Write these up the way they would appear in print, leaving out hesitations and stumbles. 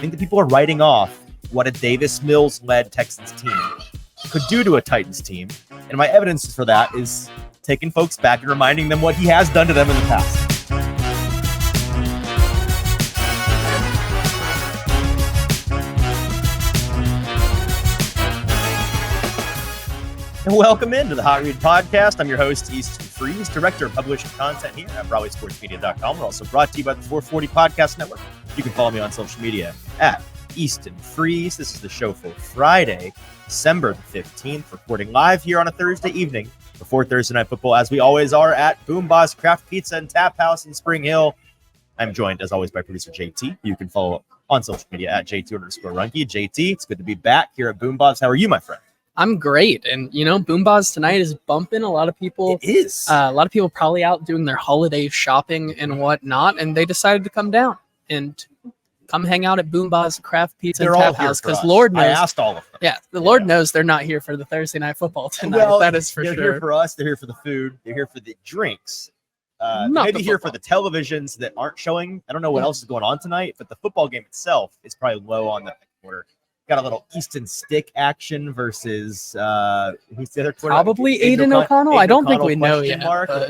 think that people are writing off what a Davis Mills-led Texans team could do to a Titans team. And my evidence for that is taking folks back and reminding them what he has done to them in the past. And welcome into the Hot Read Podcast. I'm your host, Easton Freeze, Director of Publishing Content here at BroadwaySportsMedia.com. We're also brought to you by the 440 Podcast Network. You can follow me on social media at Easton Freeze. This is the show for Friday, December the 15th, recording live here on a Thursday evening before Thursday Night Football, as we always are at BoomBozz Craft Pizza and Taphouse in Spring Hill. I'm joined, as always, by producer JT. You can follow on social media at JT_Runke. JT, it's good to be back here at BoomBozz. How are you, my friend? I'm great. And, BoomBozz tonight is bumping. A lot of people. It is. A lot of people probably out doing their holiday shopping and whatnot, and they decided to come down and come hang out at BoomBozz Craft Pizza and Taphouse, because Lord knows. I asked all of them. Yeah, the Lord knows they're not here for the Thursday Night Football tonight. Well, that is for they're sure. They're here for us. They're here for the food. They're here for the drinks. Maybe here for the televisions that aren't showing. I don't know what else is going on tonight, but the football game itself is probably low on the quarter. Got a little Easton Stick action versus who's the other quarterback? Probably Aiden O'Connell. I don't think we know yet.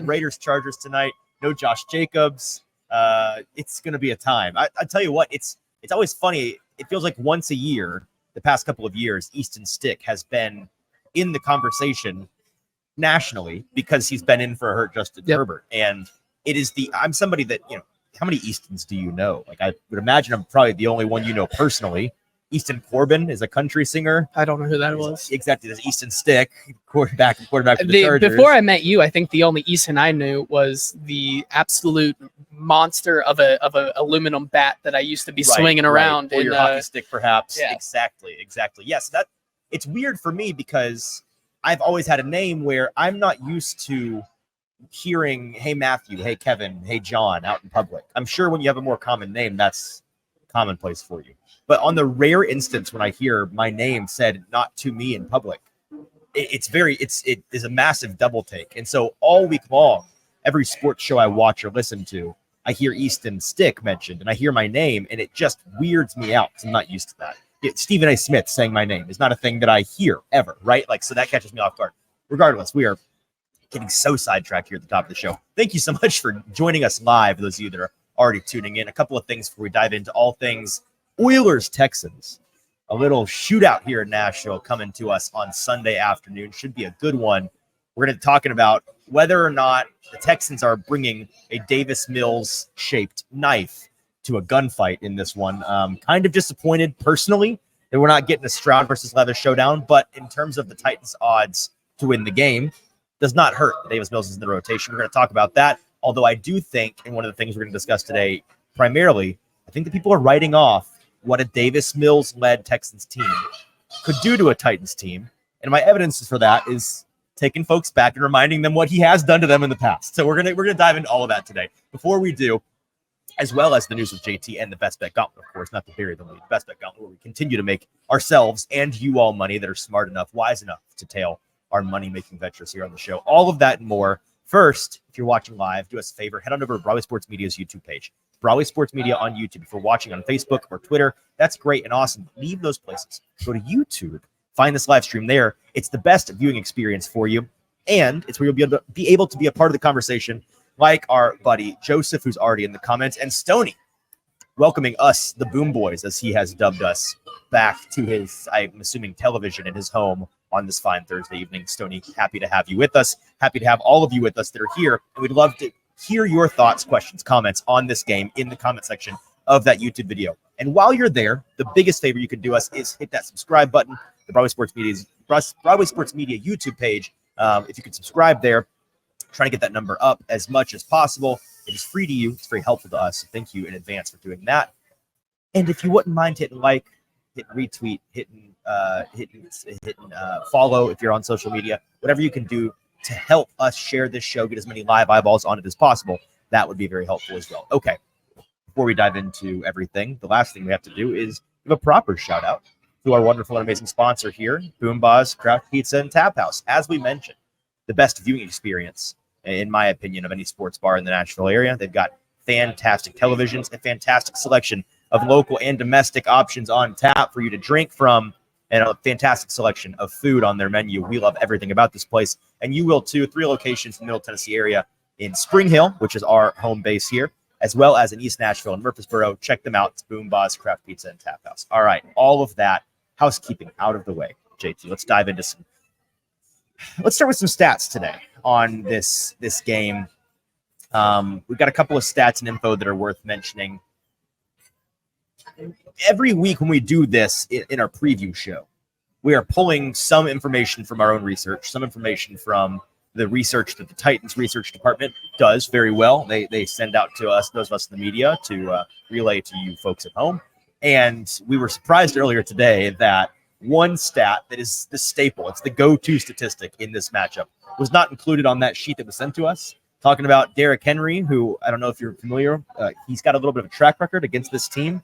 Raiders Chargers tonight. No Josh Jacobs. It's going to be a time. I tell you what, it's always funny. It feels like once a year, the past couple of years, Easton Stick has been in the conversation nationally because he's been in for a hurt Justin Herbert. And it is I'm somebody that, how many Eastons do you know? Like, I would imagine I'm probably the only one you know personally. Easton Corbin is a country singer. I don't know who that was. Exactly. There's Easton Stick, quarterback for the Chargers. Before I met you, I think the only Easton I knew was the absolute monster of a aluminum bat that I used to be swinging around. Or in, your hockey stick, perhaps. Yeah. Exactly. Yes, it's weird for me because I've always had a name where I'm not used to hearing, hey, Matthew, hey, Kevin, hey, John, out in public. I'm sure when you have a more common name, that's commonplace for you. But on the rare instance when I hear my name said not to me in public, it is a massive double take. And so all week long, every sports show I watch or listen to, I hear Easton Stick mentioned and I hear my name and it just weirds me out because I'm not used to that. Stephen A. Smith saying my name is not a thing that I hear ever, right? So that catches me off guard. Regardless, we are getting so sidetracked here at the top of the show. Thank you so much for joining us live, those of you that are already tuning in. A couple of things before we dive into all things Oilers Texans. A little shootout here in Nashville coming to us on Sunday afternoon. Should be a good one. We're going to be talking about whether or not the Texans are bringing a Davis Mills shaped knife to a gunfight in this one. Kind of disappointed personally that we're not getting a Stroud versus Levis showdown, but in terms of the Titans' odds to win the game, does not hurt. Davis Mills is in the rotation. We're going to talk about that. Although I do think, and one of the things we're going to discuss today primarily, I think that people are writing off what a Davis Mills-led Texans team could do to a Titans team. And my evidence for that is taking folks back and reminding them what he has done to them in the past. So we're gonna dive into all of that today. Before we do, as well as the news with JT and the Best Bet Gauntlet, of course, not the bury the lead, Best Bet Gauntlet, where we continue to make ourselves and you all money that are smart enough, wise enough to tail our money-making ventures here on the show. All of that and more. First, if you're watching live, do us a favor, head on over to Broadway Sports Media's YouTube page. Broadway Sports Media on YouTube. If you're watching on Facebook or Twitter, that's great and awesome. Leave those places. Go to YouTube. Find this live stream there. It's the best viewing experience for you. And it's where you'll be able to be a part of the conversation like our buddy Joseph, who's already in the comments, and Stoney, welcoming us, the Boom Boys, as he has dubbed us, back to his, I'm assuming, television in his home on this fine Thursday evening. Stoney, happy to have you with us. Happy to have all of you with us that are here. And we'd love to hear your thoughts, questions, comments on this game in the comment section of that YouTube video. And while you're there, the biggest favor you can do us is hit that subscribe button, the Broadway Sports Media YouTube page. If you could subscribe there, trying to get that number up as much as possible. It is free to you. It's very helpful to us. So thank you in advance for doing that. And if you wouldn't mind hitting like, hitting retweet, hitting follow if you're on social media, whatever you can do to help us share this show, get as many live eyeballs on it as possible, that would be very helpful as well. Okay, before we dive into everything, the last thing we have to do is give a proper shout out to our wonderful and amazing sponsor here, BoomBozz Craft Pizza and Taphouse. As we mentioned, the best viewing experience, in my opinion, of any sports bar in the Nashville area. They've got fantastic televisions, a fantastic selection of local and domestic options on tap for you to drink from, and a fantastic selection of food on their menu. We love everything about this place, and you will too. 3 locations in the Middle Tennessee area in Spring Hill, which is our home base here, as well as in East Nashville and Murfreesboro. Check them out. It's BoomBozz Craft Pizza and Taphouse. All right, all of that housekeeping out of the way. JT, let's dive into some. Let's start with some stats today on this game. We've got a couple of stats and info that are worth mentioning. Every week when we do this in our preview show, we are pulling some information from our own research, some information from the research that the Titans research department does very well. They send out to us, those of us in the media, to relay to you folks at home. And we were surprised earlier today that one stat that is the staple, it's the go-to statistic in this matchup, was not included on that sheet that was sent to us. Talking about Derrick Henry, who I don't know if you're familiar, he's got a little bit of a track record against this team.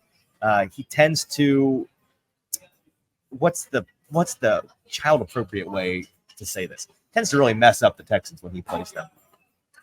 He tends to, what's the child appropriate way to say this? Tends to really mess up the Texans when he plays them.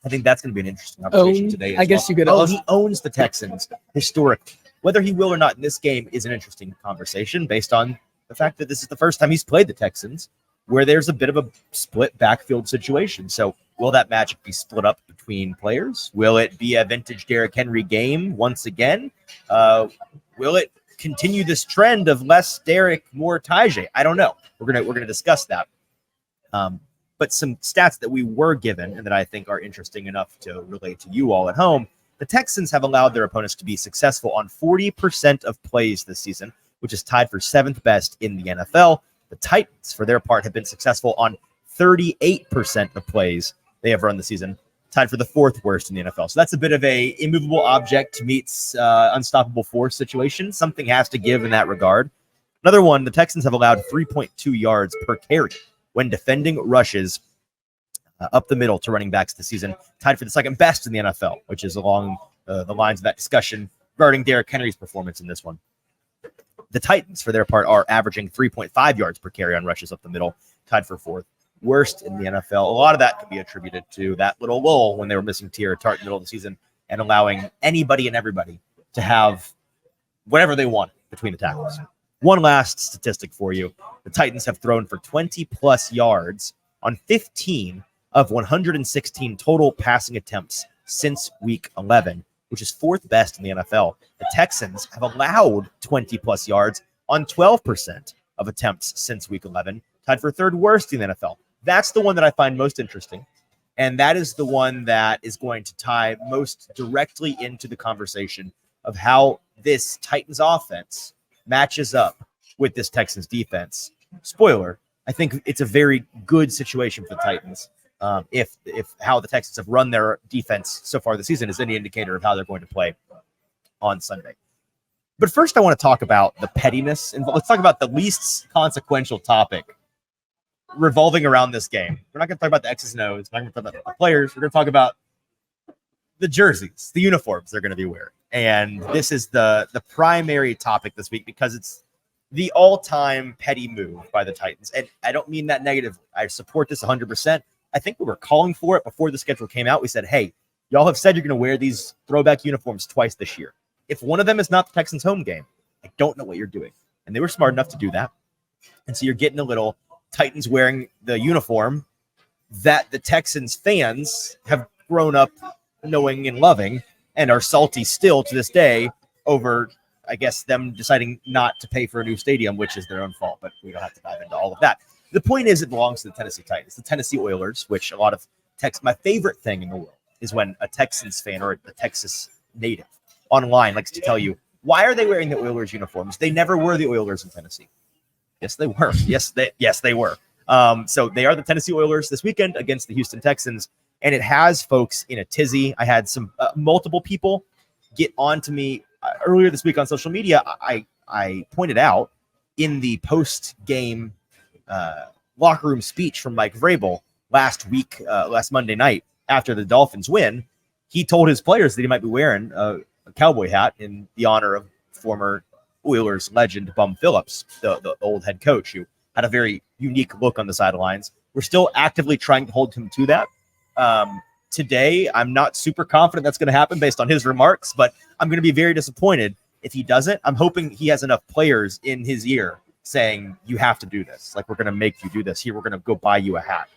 I think that's going to be an interesting conversation today. I guess you could. He owns the Texans historically. Whether he will or not in this game is an interesting conversation based on the fact that this is the first time he's played the Texans, where there's a bit of a split backfield situation. So will that matchup be split up between players? Will it be a vintage Derrick Henry game once again? Will it continue this trend of less Derrick, more Tajay? I don't know. We're gonna discuss that. But some stats that we were given and that I think are interesting enough to relate to you all at home. The Texans have allowed their opponents to be successful on 40% of plays this season, which is tied for 7th best in the NFL. The Titans, for their part, have been successful on 38% of plays they have run the season, tied for the 4th worst in the NFL. So that's a bit of a immovable object meets unstoppable force situation. Something has to give in that regard. Another one, the Texans have allowed 3.2 yards per carry when defending rushes up the middle to running backs this season, tied for the 2nd best in the NFL, which is along the lines of that discussion regarding Derrick Henry's performance in this one. The Titans, for their part, are averaging 3.5 yards per carry on rushes up the middle, tied for 4th worst in the NFL. A lot of that could be attributed to that little lull when they were missing Tierra Tart in the middle of the season and allowing anybody and everybody to have whatever they want between the tackles. One last statistic for you. The Titans have thrown for 20-plus yards on 15 of 116 total passing attempts since Week 11, which is 4th best in the NFL. The Texans have allowed 20-plus yards on 12% of attempts since Week 11, tied for 3rd worst in the NFL. That's the one that I find most interesting, and that is the one that is going to tie most directly into the conversation of how this Titans offense matches up with this Texans defense. Spoiler, I think it's a very good situation for the Titans. If how the Texans have run their defense so far this season is any indicator of how they're going to play on Sunday. But first, I want to talk about the pettiness, and let's talk about the least consequential topic revolving around this game. We're not going to talk about the X's and O's. We're not going to talk about the players. We're going to talk about the jerseys, the uniforms they're going to be wearing. And this is the primary topic this week because it's the all-time petty move by the Titans. And I don't mean that negatively. I support this 100%. I think we were calling for it before the schedule came out. We said, hey, y'all have said you're going to wear these throwback uniforms twice this year. If one of them is not the Texans home game, I don't know what you're doing. And they were smart enough to do that. And so you're getting a little Titans wearing the uniform that the Texans fans have grown up knowing and loving and are salty still to this day over, I guess, them deciding not to pay for a new stadium, which is their own fault. But we don't have to dive into all of that. The point is it belongs to the Tennessee Titans, the Tennessee Oilers, which a lot of my favorite thing in the world is when a Texans fan or a Texas native online likes to tell you, why are they wearing the Oilers uniforms? They never were the Oilers in Tennessee. Yes, they were. Yes, they were. So they are the Tennessee Oilers this weekend against the Houston Texans, and it has folks in a tizzy. I had some multiple people get on to me earlier this week on social media. I pointed out in the post-game locker room speech from Mike Vrabel last Monday night after the Dolphins win, he told his players that he might be wearing a cowboy hat in the honor of former Oilers legend Bum Phillips, the old head coach who had a very unique look on the sidelines. We're still actively trying to hold him to that. Today, I'm not super confident that's going to happen based on his remarks, but I'm going to be very disappointed If he doesn't, I'm hoping he has enough players in his ear saying, you have to do this. Like, we're going to make you do this. Here, we're going to go buy you a hat.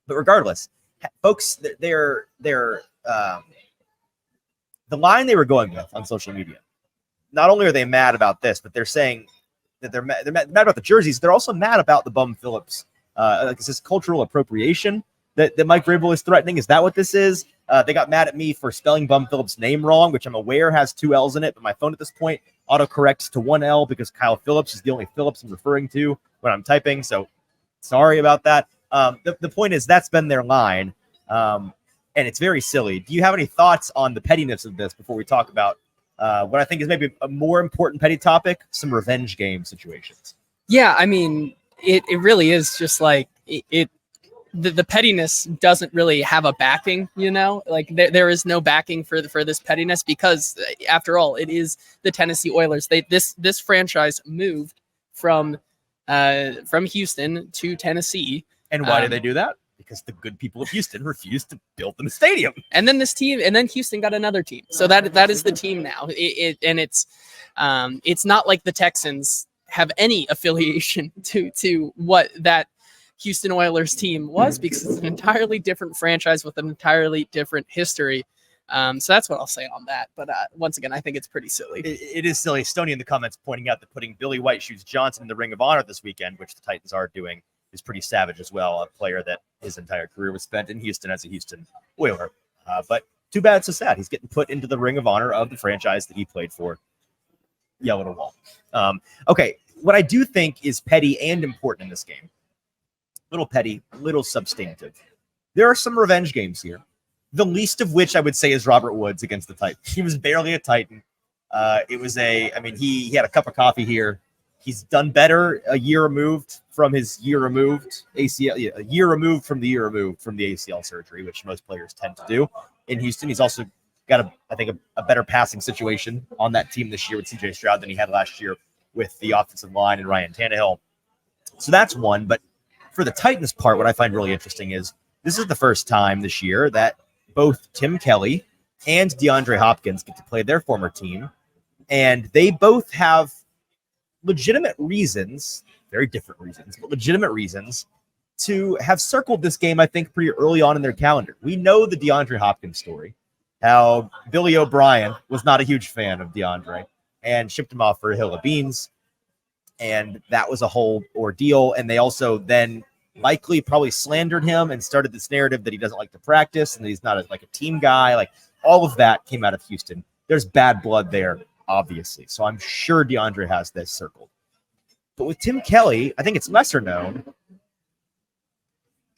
But regardless, folks, the line they were going with on social media, not only are they mad about this, but they're saying that they're mad about the jerseys. They're also mad about the Bum Phillips. Like, is this cultural appropriation that Mike Vrabel is threatening? Is that what this is? They got mad at me for spelling Bum Phillips' name wrong, which I'm aware has 2 L's in it, but my phone at this point autocorrects to 1 L because Kyle Phillips is the only Phillips I'm referring to when I'm typing. So sorry about that. The point is that's been their line, and it's very silly. Do you have any thoughts on the pettiness of this before we talk about what I think is maybe a more important petty topic, some revenge game situations? Yeah, I mean, it really is just like the pettiness doesn't really have a backing, like there is no backing for this pettiness because after all, it is the Tennessee Oilers. This franchise moved from Houston to Tennessee. And why did they do that? Because the good people of Houston refused to build them a stadium. And then Houston got another team. So that is the team now. It's not like the Texans have any affiliation to what that Houston Oilers team was, because it's an entirely different franchise with an entirely different history. So that's what I'll say on that. But once again, I think it's pretty silly. It is silly. Stoney in the comments pointing out that putting Billy White Shoes Johnson in the Ring of Honor this weekend, which the Titans are doing, is pretty savage as well. A player that his entire career was spent in Houston as a Houston Oiler. But too bad, so sad. He's getting put into the Ring of Honor of the franchise that he played for. Yell at a wall. Okay, what I do think is petty and important in this game, little petty, little substantive. There are some revenge games here, the least of which I would say is Robert Woods against the Titans. He was barely a Titan. He had a cup of coffee here. He's done better a year removed from his year removed ACL, a year removed from the ACL surgery, which most players tend to do in Houston. He's also got a better passing situation on that team this year with CJ Stroud than he had last year with the offensive line and Ryan Tannehill. So that's one. But for the Titans part, what I find really interesting is this is the first time this year that both Tim Kelly and DeAndre Hopkins get to play their former team. And they both have legitimate reasons, very different reasons, but legitimate reasons to have circled this game, I think, pretty early on in their calendar. We know the DeAndre Hopkins story, how Billy O'Brien was not a huge fan of DeAndre and shipped him off for a hill of beans. And that was a whole ordeal. And they also then likely probably slandered him and started this narrative that he doesn't like to practice and that he's not a team guy. Like, all of that came out of Houston. There's bad blood there, obviously. So I'm sure DeAndre has this circled. But with Tim Kelly, I think it's lesser known.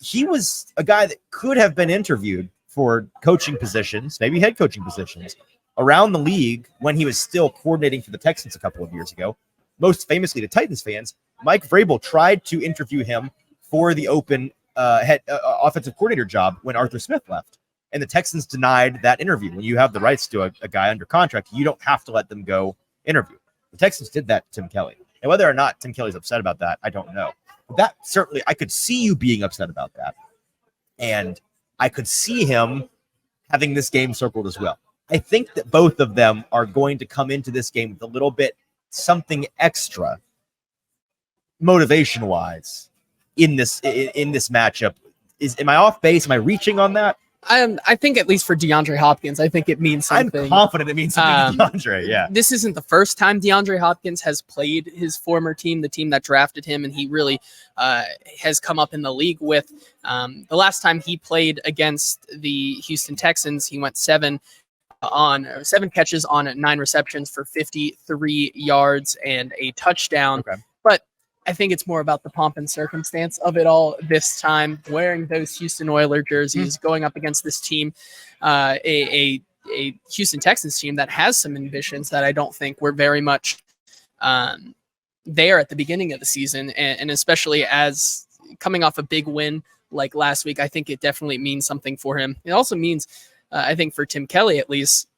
He was a guy that could have been interviewed for coaching positions, maybe head coaching positions, around the league when he was still coordinating for the Texans a couple of years ago. Most famously to Titans fans, Mike Vrabel tried to interview him for the open head offensive coordinator job when Arthur Smith left. And the Texans denied that interview. When you have the rights to a guy under contract, you don't have to let them go interview. The Texans did that to Tim Kelly. And whether or not Tim Kelly's upset about that, I don't know. But that certainly, I could see you being upset about that. And I could see him having this game circled as well. I think that both of them are going to come into this game with a little bit something extra motivation-wise in this matchup. Am I off base? Am I reaching on that? I think at least for DeAndre Hopkins, I think it means something. I'm confident it means something to DeAndre, yeah. This isn't the first time DeAndre Hopkins has played his former team, the team that drafted him, and he really has come up in the league with. The last time he played against the Houston Texans, he went 7 catches on 9 receptions for 53 yards and a touchdown. Okay. But I think it's more about the pomp and circumstance of it all this time, wearing those Houston Oilers jerseys, going up against this team, a Houston Texans team that has some ambitions that I don't think were very much there at the beginning of the season. And especially as coming off a big win like last week, I think it definitely means something for him. It also means, I think for Tim Kelly at least,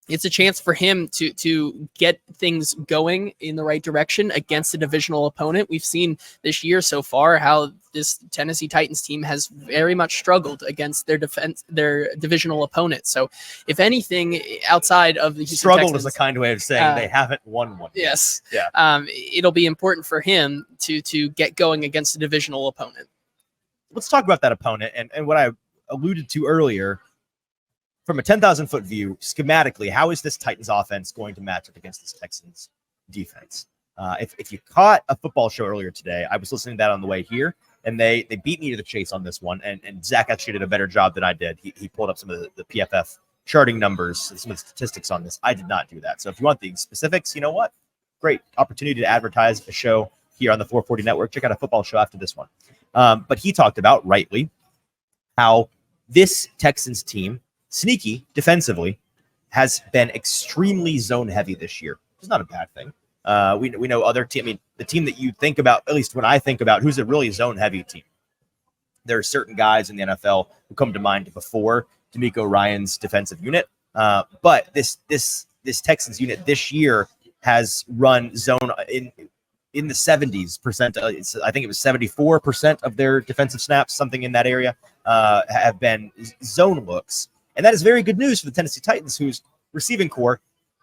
it's a chance for him to get things going in the right direction against a divisional opponent. We've seen this year so far how this Tennessee Titans team has very much struggled against their divisional opponents. So if anything, outside of the Houston struggled Texans, is a kind of way of saying they haven't won one. Yes. Yeah. It'll be important for him to get going against a divisional opponent. Let's talk about that opponent and what I alluded to earlier. From a 10,000-foot view, schematically, how is this Titans offense going to match up against this Texans defense? If you caught a football show earlier today, I was listening to that on the way here, and they beat me to the chase on this one, and Zach actually did a better job than I did. He pulled up some of the PFF charting numbers and some of the statistics on this. I did not do that. So if you want the specifics, you know what? Great opportunity to advertise a show here on the 440 Network. Check out a football show after this one. But he talked about, rightly, how this Texans team, sneaky defensively, has been extremely zone heavy this year. It's not a bad thing. We know other team. I mean, the team that you think about, at least when I think about who's a really zone heavy team, there are certain guys in the NFL who come to mind before D'Amico Ryan's defensive unit. But this Texans unit this year has run zone in the 70s%. I think it was 74% of their defensive snaps, something in that area, have been zone looks. And that is very good news for the Tennessee Titans, whose receiving core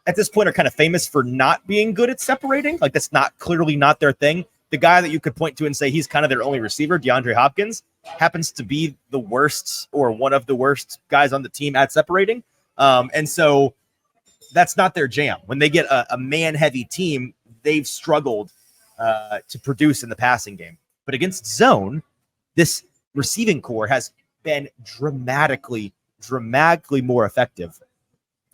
at this point are kind of famous for not being good at separating. Like, that's clearly not their thing. The guy that you could point to and say he's kind of their only receiver, DeAndre Hopkins, happens to be the worst or one of the worst guys on the team at separating. And so that's not their jam. When they get a man-heavy team, they've struggled to produce in the passing game. But against zone, this receiving core has been dramatically more effective.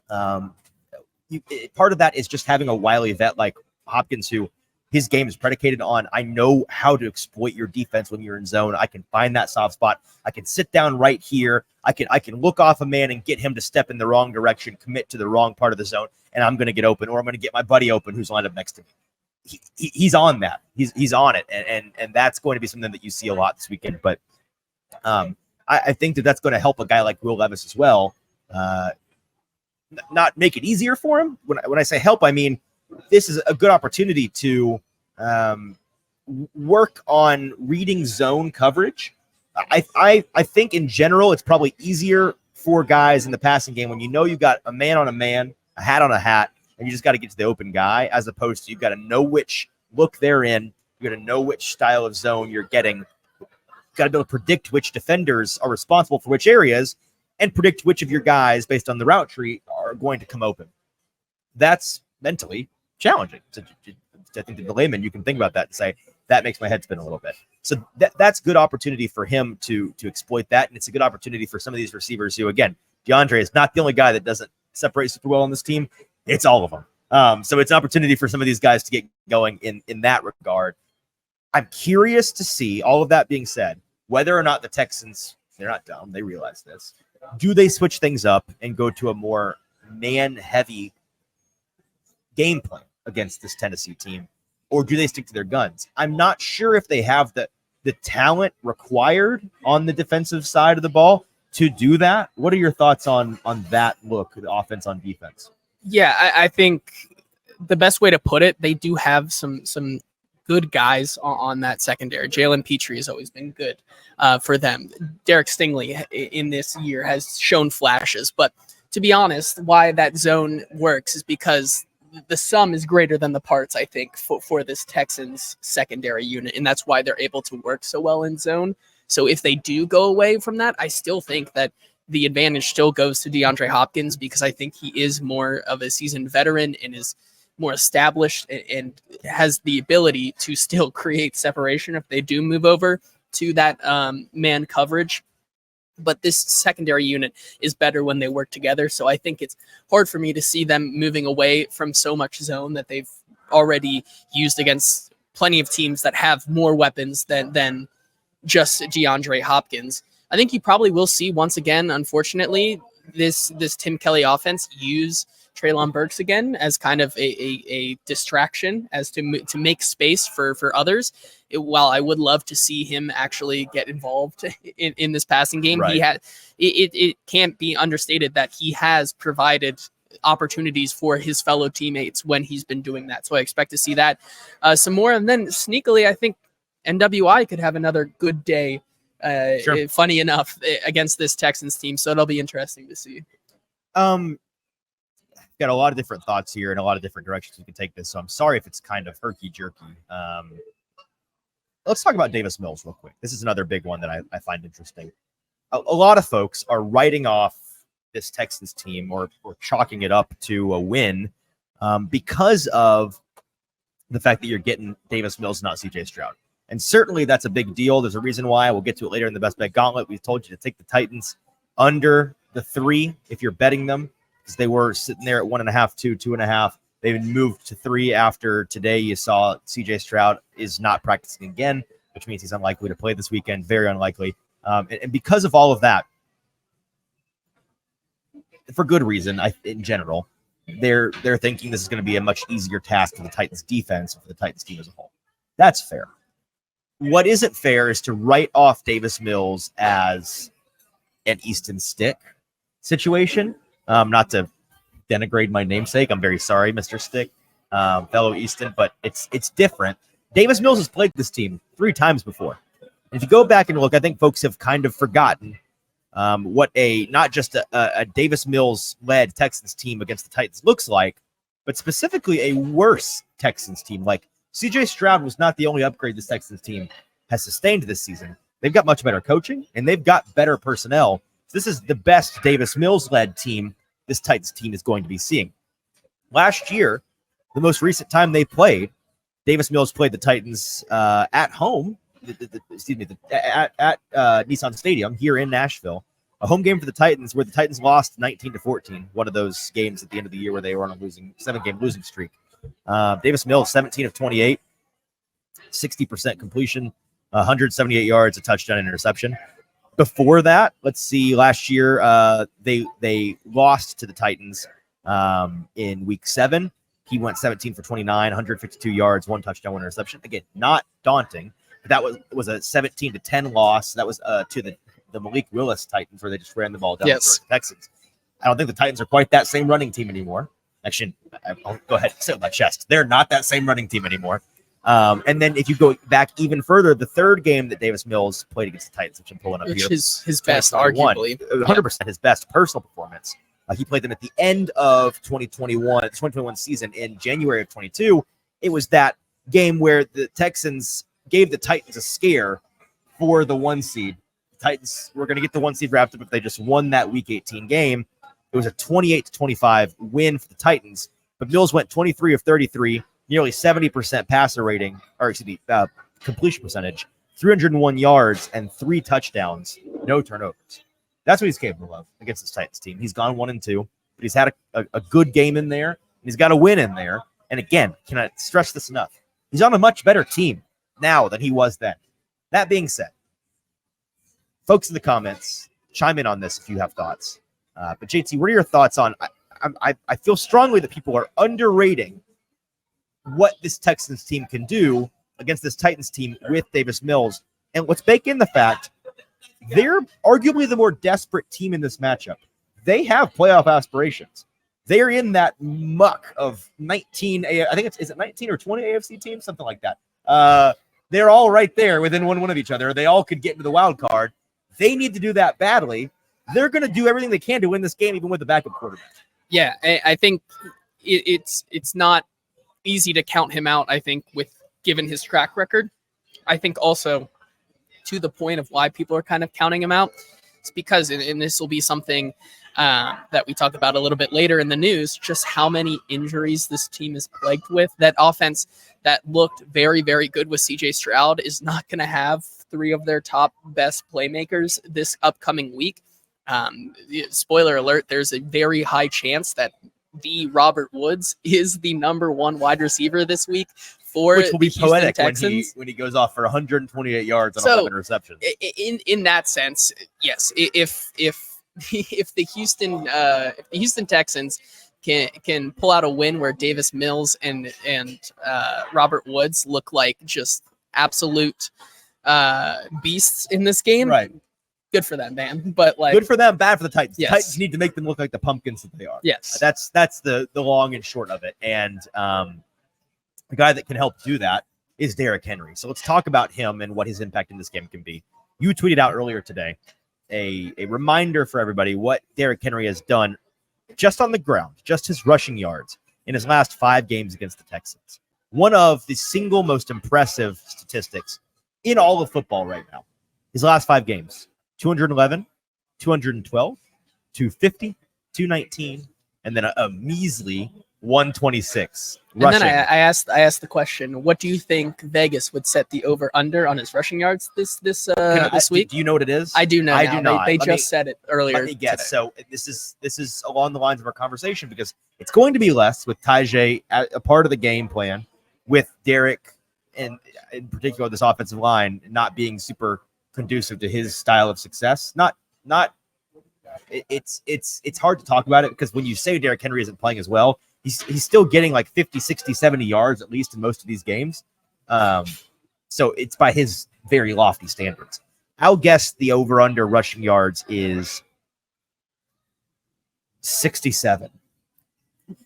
Part of that is just having a wily vet like Hopkins, who his game is predicated on, I know how to exploit your defense when you're in zone. I can find that soft spot. I can sit down right here. I can look off a man and get him to step in the wrong direction, commit to the wrong part of the zone, and I'm going to get open, or I'm going to get my buddy open who's lined up next to me. He's on that. He's on it, and that's going to be something that you see a lot this weekend. But I think that's going to help a guy like Will Levis as well. Not make it easier for him. When I say help, I mean this is a good opportunity to work on reading zone coverage. I think in general it's probably easier for guys in the passing game when you know you've got a man on a man, a hat on a hat, and you just got to get to the open guy, as opposed to you've got to know which look they're in, you got to know which style of zone you're getting. Got to be able to predict which defenders are responsible for which areas and predict which of your guys based on the route tree are going to come open. That's mentally challenging. So I think to the layman, you can think about that and say, that makes my head spin a little bit. So that's good opportunity for him to exploit that. And it's a good opportunity for some of these receivers who, again, DeAndre is not the only guy that doesn't separate super well on this team. It's all of them. So it's an opportunity for some of these guys to get going in that regard. I'm curious to see, all of that being said, whether or not the Texans, they're not dumb, they realize this. Do they switch things up and go to a more man-heavy game plan against this Tennessee team? Or do they stick to their guns? I'm not sure if they have the talent required on the defensive side of the ball to do that. What are your thoughts on that look, the offense on defense? Yeah, I think the best way to put it, they do have some good guys on that secondary. Jalen Petrie has always been good for them. Derek Stingley in this year has shown flashes, but to be honest, why that zone works is because the sum is greater than the parts, I think, for this Texans secondary unit, and that's why they're able to work so well in zone. So if they do go away from that, I still think that the advantage still goes to DeAndre Hopkins, because I think he is more of a seasoned veteran and is more established and has the ability to still create separation if they do move over to that man coverage. But this secondary unit is better when they work together. So I think it's hard for me to see them moving away from so much zone that they've already used against plenty of teams that have more weapons than just DeAndre Hopkins. I think you probably will see once again, unfortunately, this Tim Kelly offense use Treylon Burks again as kind of a distraction, as to make space for others. While I would love to see him actually get involved in this passing game, right. It can't be understated that he has provided opportunities for his fellow teammates when he's been doing that. So I expect to see that some more. And then sneakily, I think NWI could have another good day, funny enough, against this Texans team. So it'll be interesting to see. Got a lot of different thoughts here and a lot of different directions we can take this. So I'm sorry if it's kind of herky-jerky. Let's talk about Davis Mills real quick. This is another big one that I find interesting. A lot of folks are writing off this Texans team or chalking it up to a win because of the fact that you're getting Davis Mills, not CJ Stroud. And certainly that's a big deal. There's a reason why. We'll get to it later in the Best Bet Gauntlet. We've told you to take the Titans under the 3 if you're betting them, because they were sitting there at 1.5, 2.5. They've moved to 3 after today. You saw CJ Stroud is not practicing again, which means he's unlikely to play this weekend. Very unlikely. And because of all of that, for good reason, in general, they're thinking this is going to be a much easier task for the Titans defense and for the Titans team as a whole. That's fair. What isn't fair is to write off Davis Mills as an Easton Stick situation. Not to denigrate my namesake. I'm very sorry, Mr. Stick, fellow Easton, but it's different. Davis Mills has played this team 3 times before. If you go back and look, I think folks have kind of forgotten what not just a Davis Mills-led Texans team against the Titans looks like, but specifically a worse Texans team. Like, CJ Stroud was not the only upgrade this Texans team has sustained this season. They've got much better coaching, and they've got better personnel. This is the best Davis Mills-led team this Titans team is going to be seeing. Last year, the most recent time they played, Davis Mills played the Titans at home, at Nissan Stadium here in Nashville. A home game for the Titans where the Titans lost 19-14. One of those games at the end of the year where they were on a 7-game losing streak. Davis Mills, 17 of 28, 60% completion, 178 yards, a touchdown, and interception. Before that, let's see, last year they lost to the Titans in week 7. He went 17 for 29, 152 yards, 1 touchdown, 1 interception. Again, not daunting. But that was a 17-10 loss. That was to the Malik Willis Titans, where they just ran the ball down the Texans. I don't think the Titans are quite that same running team anymore. Actually, I'll go ahead and sit on my chest. They're not that same running team anymore. And then if you go back even further, the third game that Davis Mills played against the Titans, which I'm pulling up which here. is his best, arguably. 100% his best personal performance. He played them at the end of 2021 season in January of 22. It was that game where the Texans gave the Titans a scare for the 1 seed. The Titans were going to get the 1 seed wrapped up if they just won that Week 18 game. It was a 28-25 win for the Titans, but Mills went 23 of 33, nearly 70% passer rating, completion percentage, 301 yards and 3 touchdowns, no turnovers. That's what he's capable of against this Titans team. He's gone 1-2, but he's had a good game in there. And he's got a win in there. And again, can I stress this enough? He's on a much better team now than he was then. That being said, folks in the comments, chime in on this if you have thoughts. But JT, what are your thoughts on? I feel strongly that people are underrating what this Texans team can do against this Titans team with Davis Mills. And let's bake in the fact they're arguably the more desperate team in this matchup. They have playoff aspirations. They're in that muck of 19. I think is it 19 or 20 AFC teams, something like that. They're all right there within one of each other. They all could get into the wild card. They need to do that badly. They're going to do everything they can to win this game, even with the backup quarterback. Yeah, I think it's not easy to count him out. I think given his track record, I think also to the point of why people are kind of counting him out, it's because, and this will be something that we talk about a little bit later in the news, just how many injuries this team is plagued with. That offense that looked very, very good with CJ Stroud is not going to have 3 of their top best playmakers this upcoming week. Spoiler alert, there's a very high chance that the Robert Woods is the number 1 wide receiver this week for which will be poetic Texans. when he goes off for 128 yards and 11 receptions. In that sense, yes. If the Houston Texans can pull out a win where Davis Mills and Robert Woods look like just absolute beasts in this game, right? good for them, man. But like, good for them, bad for the Titans. Yes. The Titans need to make them look like the pumpkins that they are. yes, That's the long and short of it. And the guy that can help do that is Derrick Henry. So let's talk about him and what his impact in this game can be. You tweeted out earlier today a reminder for everybody what Derrick Henry has done just on the ground, just his rushing yards in his last 5 games against the Texans. One of the single most impressive statistics in all of football right now. His last 5 games, 211, 212, 250, 219, and then a measly 126 rushing. And then I asked the question, what do you think Vegas would set the over under on his rushing yards this week? Do you know what it is? I do know. I now. do not. They just said it earlier. Let me guess. Today. So this is along the lines of our conversation because it's going to be less with Tajay a part of the game plan, with Derrick and in particular this offensive line not being super conducive to his style of success. It's hard to talk about it because when you say Derrick Henry isn't playing as well, he's still getting like 50, 60, 70 yards at least in most of these games. So it's by his very lofty standards. I'll guess the over-under rushing yards is 67.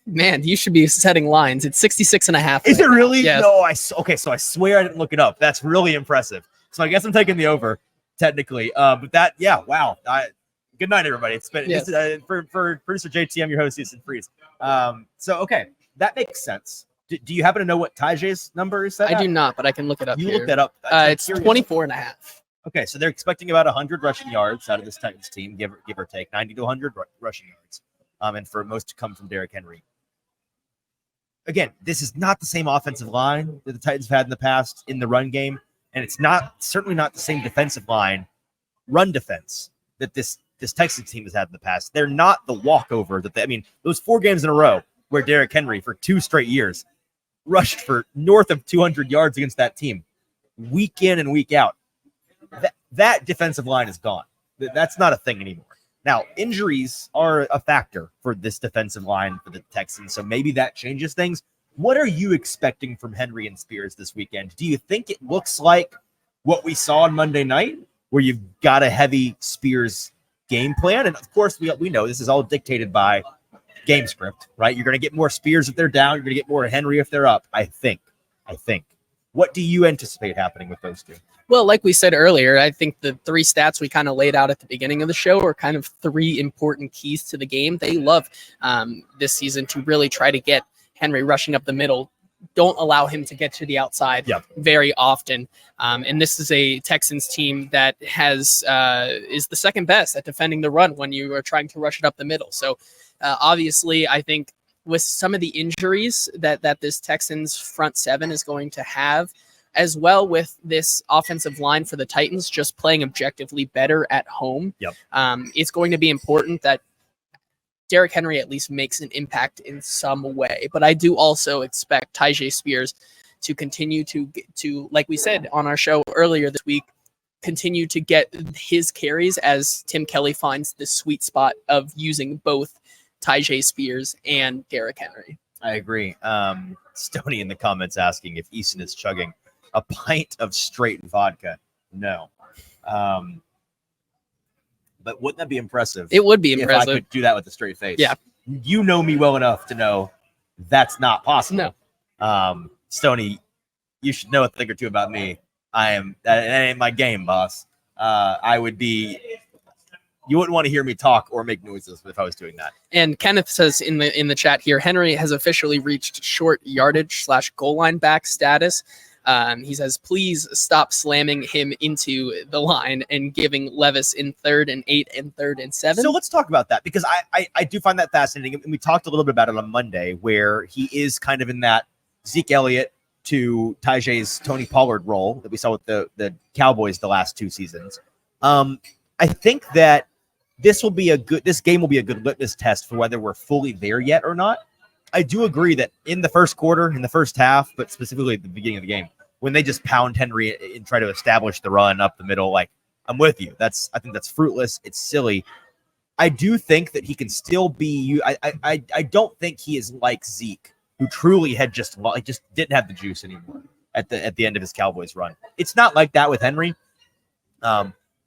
Man, you should be setting lines. It's 66.5. Is it really? Yes. No, okay, so I swear I didn't look it up. That's really impressive. So I guess I'm taking the over, technically. But that, yeah, wow. Good night, everybody. It's been for producer JT, I'm your host, Easton Freeze. So okay, that makes sense. Do you happen to know what Tajay's number is? I do not, but I can look it up. You here. look that up. It's 24.5. Okay, so they're expecting about 100 rushing yards out of this Titans team, give or take 90 to 100 rushing yards, and for most to come from Derrick Henry. Again, this is not the same offensive line that the Titans have had in the past in the run game, and it's certainly not the same defensive line, run defense that this Texans team has had in the past. They're not the walkover that those 4 games in a row where Derrick Henry for 2 straight years rushed for north of 200 yards against that team, week in and week out. That defensive line is gone. That's not a thing anymore. Now, injuries are a factor for this defensive line for the Texans, so maybe that changes things. What are you expecting from Henry and Spears this weekend? Do you think it looks like what we saw on Monday night, where you've got a heavy Spears game plan? And of course, we know this is all dictated by game script, right? You're going to get more Spears if they're down. You're going to get more Henry if they're up, I think. What do you anticipate happening with those two? Well, like we said earlier, I think the 3 stats we kind of laid out at the beginning of the show are kind of 3 important keys to the game. They love this season to really try to get Henry rushing up the middle. Don't allow him to get to the outside very often. And this is a Texans team that is the second best at defending the run when you are trying to rush it up the middle. So obviously, I think with some of the injuries that this Texans front 7 is going to have, as well with this offensive line for the Titans just playing objectively better at home, it's going to be important that Derrick Henry at least makes an impact in some way. But I do also expect Tajay Spears to continue to, like we said on our show earlier this week, continue to get his carries as Tim Kelly finds the sweet spot of using both Tajay Spears and Derrick Henry. I agree. Stoney in the comments asking if Easton is chugging a pint of straight vodka. No. But wouldn't that be impressive? It would be impressive. If I could do that with a straight face. Yeah. You know me well enough to know that's not possible. No. Stoney, you should know a thing or two about me. That ain't my game, boss. You wouldn't want to hear me talk or make noises if I was doing that. And Kenneth says in the chat here, Henry has officially reached short yardage / goal line back status. He says, please stop slamming him into the line and giving Levis in 3rd and 8 and 3rd and 7. So let's talk about that because I do find that fascinating. And we talked a little bit about it on Monday where he is kind of in that Zeke Elliott to Tajay's Tony Pollard role that we saw with the Cowboys the last 2 seasons. I think that this game will be a good litmus test for whether we're fully there yet or not. I do agree that in the first quarter, in the first half, but specifically at the beginning of the game, when they just pound Henry and try to establish the run up the middle, like, I'm with you. I think that's fruitless. It's silly. I do think that he can still be. I don't think he is like Zeke, who truly had just didn't have the juice anymore at the end of his Cowboys run. It's not like that with Henry.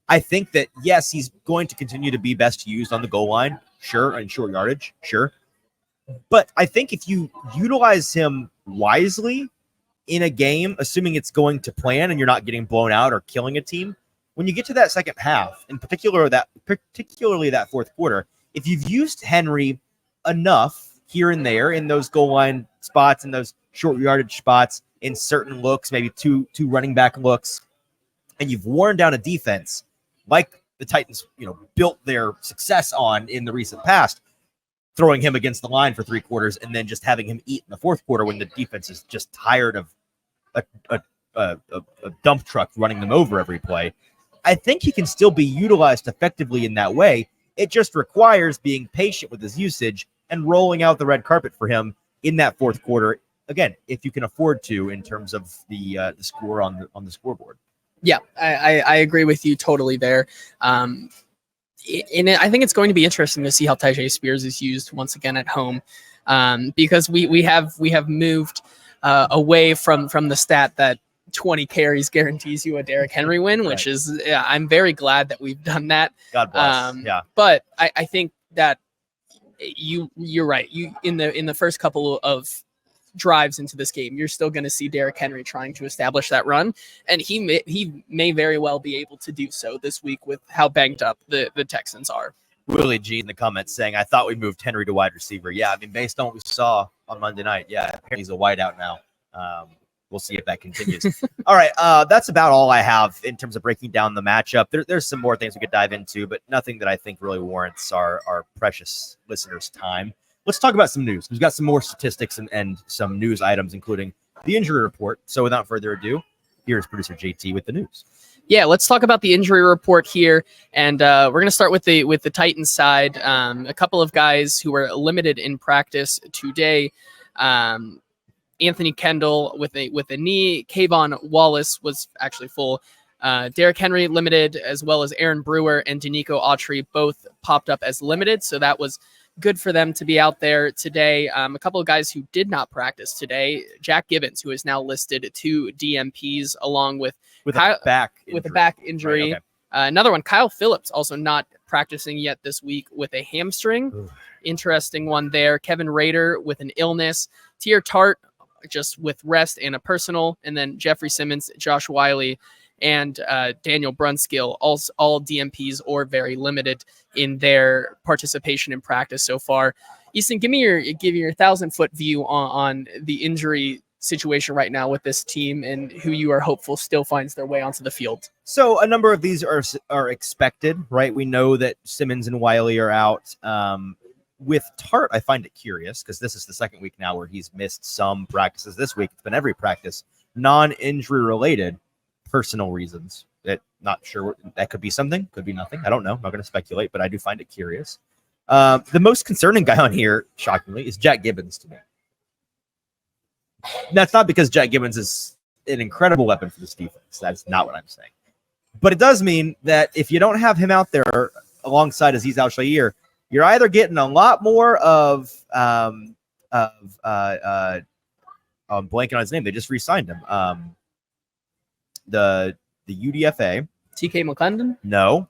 I think that, yes, he's going to continue to be best used on the goal line, sure, and short yardage, sure. But I think if you utilize him wisely in a game, assuming it's going to plan and you're not getting blown out or killing a team, when you get to that second half, in particularly that fourth quarter, if you've used Henry enough here and there in those goal line spots, in those short yardage spots, in certain looks, maybe two running back looks, and you've worn down a defense like the Titans, built their success on in the recent past, throwing him against the line for 3 quarters and then just having him eat in the fourth quarter when the defense is just tired of a dump truck running them over every play. I think he can still be utilized effectively in that way. It just requires being patient with his usage and rolling out the red carpet for him in that fourth quarter. Again, if you can afford to, in terms of the score on the scoreboard. Yeah, I agree with you totally there. And I think it's going to be interesting to see how Tyjae Spears is used once again at home, because we have moved away from the stat that 20 carries guarantees you a Derrick Henry win, which is I'm very glad that we've done that. God bless. Yeah, but I think that you're right. You in the first couple of drives into this game, you're still going to see Derrick Henry trying to establish that run, and he may very well be able to do so this week with how banged up the Texans are. Willie G in the comments saying, I thought we moved Henry to wide receiver. Yeah, I mean, based on what we saw on Monday night, yeah, apparently he's a wideout now. We'll see if that continues. All right, that's about all I have in terms of breaking down the matchup. There's some more things we could dive into, but nothing that I think really warrants our precious listeners' time. Let's talk about some news. We've got some more statistics and some news items, including the injury report. So without further ado, here's producer JT with the news. Yeah, let's talk about the injury report here, and we're going to start with the Titans side. A couple of guys who were limited in practice today. Anthony Kendall with a knee. Kayvon Wallace was actually full. Derrick Henry limited, as well as Aaron Brewer and Danico Autry both popped up as limited, so that was good for them to be out there today. A couple of guys who did not practice today: Jack Gibbons, who is now listed 2 DMPs, along with a back injury. Right, okay. Another one, Kyle Phillips, also not practicing yet this week with a hamstring. Ooh. Interesting one there. Kevin Rader with an illness. Tier Tart just with rest and a personal, and then Jeffrey Simmons, Josh Wiley, and Daniel Brunskill, all DMPs or very limited in their participation in practice so far. Easton, give me your 1,000-foot view on the injury situation right now with this team and who you are hopeful still finds their way onto the field. So a number of these are expected, right? We know that Simmons and Wiley are out. With Tart, I find it curious because this is the second week now where he's missed some practices. This week, it's been every practice, non-injury related, personal reasons. Not sure. That could be something, could be nothing. I don't know. I'm not going to speculate, but I do find it curious. The most concerning guy on here, shockingly, is Jack Gibbons to me. That's not because Jack Gibbons is an incredible weapon for this defense. That's not what I'm saying. But it does mean that if you don't have him out there alongside Azeez Al-Shaair, you're either getting a lot more of I'm blanking on his name. They just re-signed him. The UDFA. TK McClendon? No.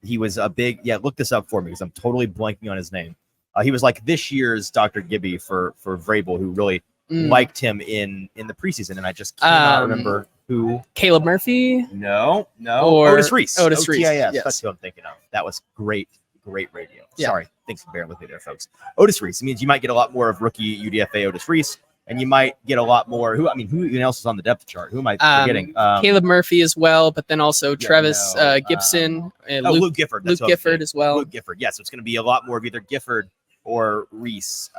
He was a big, look this up for me because I'm totally blanking on his name. He was like this year's Dr. Gibby for Vrabel, who really liked him in the preseason, and I just cannot remember who. Caleb Murphy? No. Or Otis Reese. Otis Reese. Yes. That's who I'm thinking of. That was great radio. Yeah. Sorry. Thanks for bearing with me there, folks. Otis Reese. It means you might get a lot more of rookie UDFA Otis Reese, and you might get a lot more. Who else is on the depth chart? Who am I forgetting? Caleb Murphy as well, but then also Travis Gibson and Luke Gifford. Luke Gifford as well. Luke Gifford. Yeah, so it's going to be a lot more of either Gifford or Reese,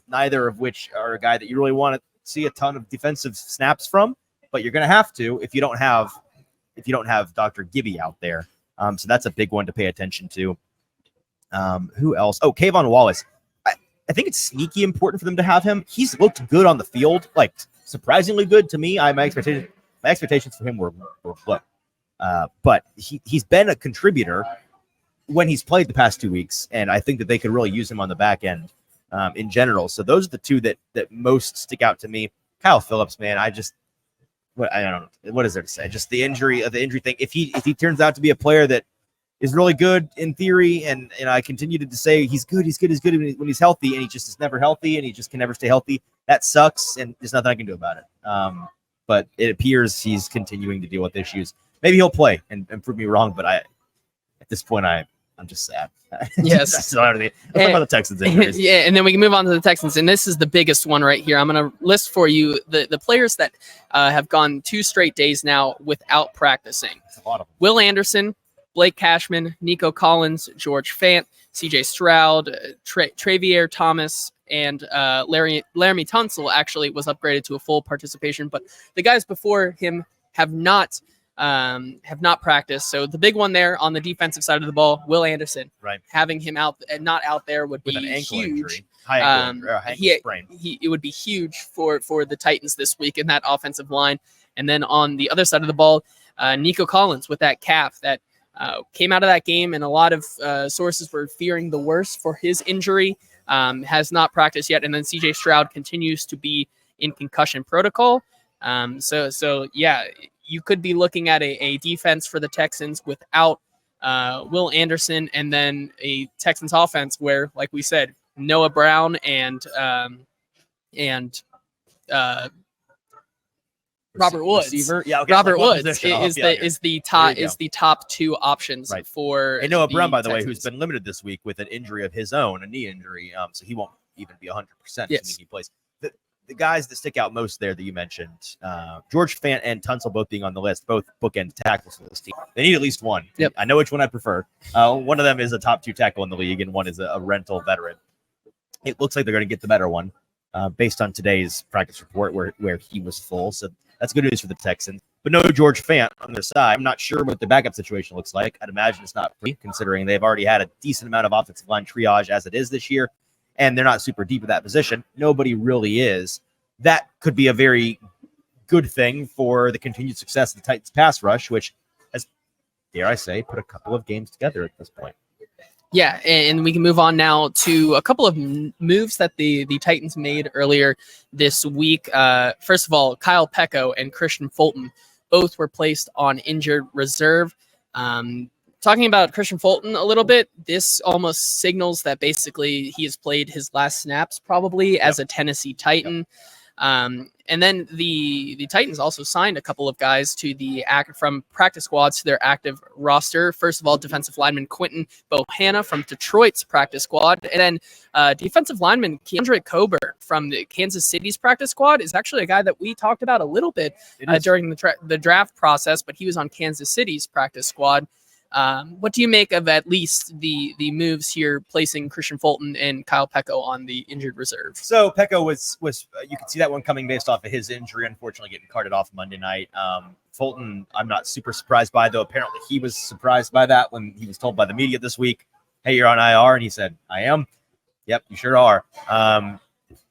neither of which are a guy that you really want to see a ton of defensive snaps from, but you're going to have to if you don't have Dr. Gibby out there. So that's a big one to pay attention to. Who else? Oh, Kayvon Wallace. I think it's sneaky important for them to have him. He's looked good on the field, like surprisingly good to me. My expectations for him were low. But he's been a contributor when he's played the past 2 weeks, and I think that they could really use him on the back end in general. So those are the two that most stick out to me. Kyle Phillips, man, I don't know. What is there to say? Just the injury thing. If he turns out to be a player that is really good in theory, and I continue to say he's good when he's healthy, and he just is never healthy, and he just can never stay healthy. That sucks, and there's nothing I can do about it. But it appears he's continuing to deal with issues. Maybe he'll play and prove me wrong, but at this point I'm just sad. Yes. Let's talk about the Texans injuries. Yeah, and then we can move on to the Texans, and this is the biggest one right here. I'm going to list for you the players that have gone 2 straight days now without practicing. That's a lot of them. Will Anderson, Blake Cashman, Nico Collins, George Fant, C.J. Stroud, Travier Thomas, and Laramie Tunsil actually was upgraded to a full participation, but the guys before him have not practiced. So the big one there on the defensive side of the ball, Will Anderson, right? Having him not out there would With be an ankle huge. Injury. High ankle injury, ankle sprain. It would be huge for the Titans this week in that offensive line. And then on the other side of the ball, Nico Collins with that calf that came out of that game, and a lot of sources were fearing the worst for his injury. Has not practiced yet, and then C.J. Stroud continues to be in concussion protocol. So yeah, you could be looking at a defense for the Texans without Will Anderson, and then a Texans offense where, like we said, Noah Brown and Robert Woods. Receiver? Yeah, okay. Robert Like Woods is the top 2 options right. for. And Noah Brown, by the way, Texans. who's been limited this week with an injury of his own, a knee injury, so he won't even be 100%. Yes. He plays. The guys that stick out most there that you mentioned, George Fant and Tunsil both being on the list, both bookend tackles for this team. They need at least one. Yep. I know which one I prefer. One of them is a top 2 tackle in the league, and one is a rental veteran. It looks like they're going to get the better one based on today's practice report where he was full. So that's good news for the Texans. But no George Fant on their side. I'm not sure what the backup situation looks like. I'd imagine it's not free, considering they've already had a decent amount of offensive line triage as it is this year, and they're not super deep at that position. Nobody really is. That could be a very good thing for the continued success of the Titans pass rush, which has, dare I say, put a couple of games together at this point. Yeah, and we can move on now to a couple of moves that the Titans made earlier this week. First of all, Kyle Pecco and Christian Fulton both were placed on injured reserve. Talking about Christian Fulton a little bit, this almost signals that basically he has played his last snaps probably as a Tennessee Titan. And then the Titans also signed a couple of guys to from practice squads to their active roster. First of all, defensive lineman Quentin Bohanna from Detroit's practice squad. And then defensive lineman DeAndre Coburn from the Kansas City's practice squad is actually a guy that we talked about a little bit during the draft process, but he was on Kansas City's practice squad. What do you make of at least the moves here, placing Christian Fulton and Kyle Pecco on the injured reserve? So Pecco was you could see that one coming based off of his injury, unfortunately getting carted off Monday night. Fulton, I'm not super surprised by, though apparently he was surprised by that when he was told by the media this week, hey, you're on IR, and he said, I am. Yep, you sure are.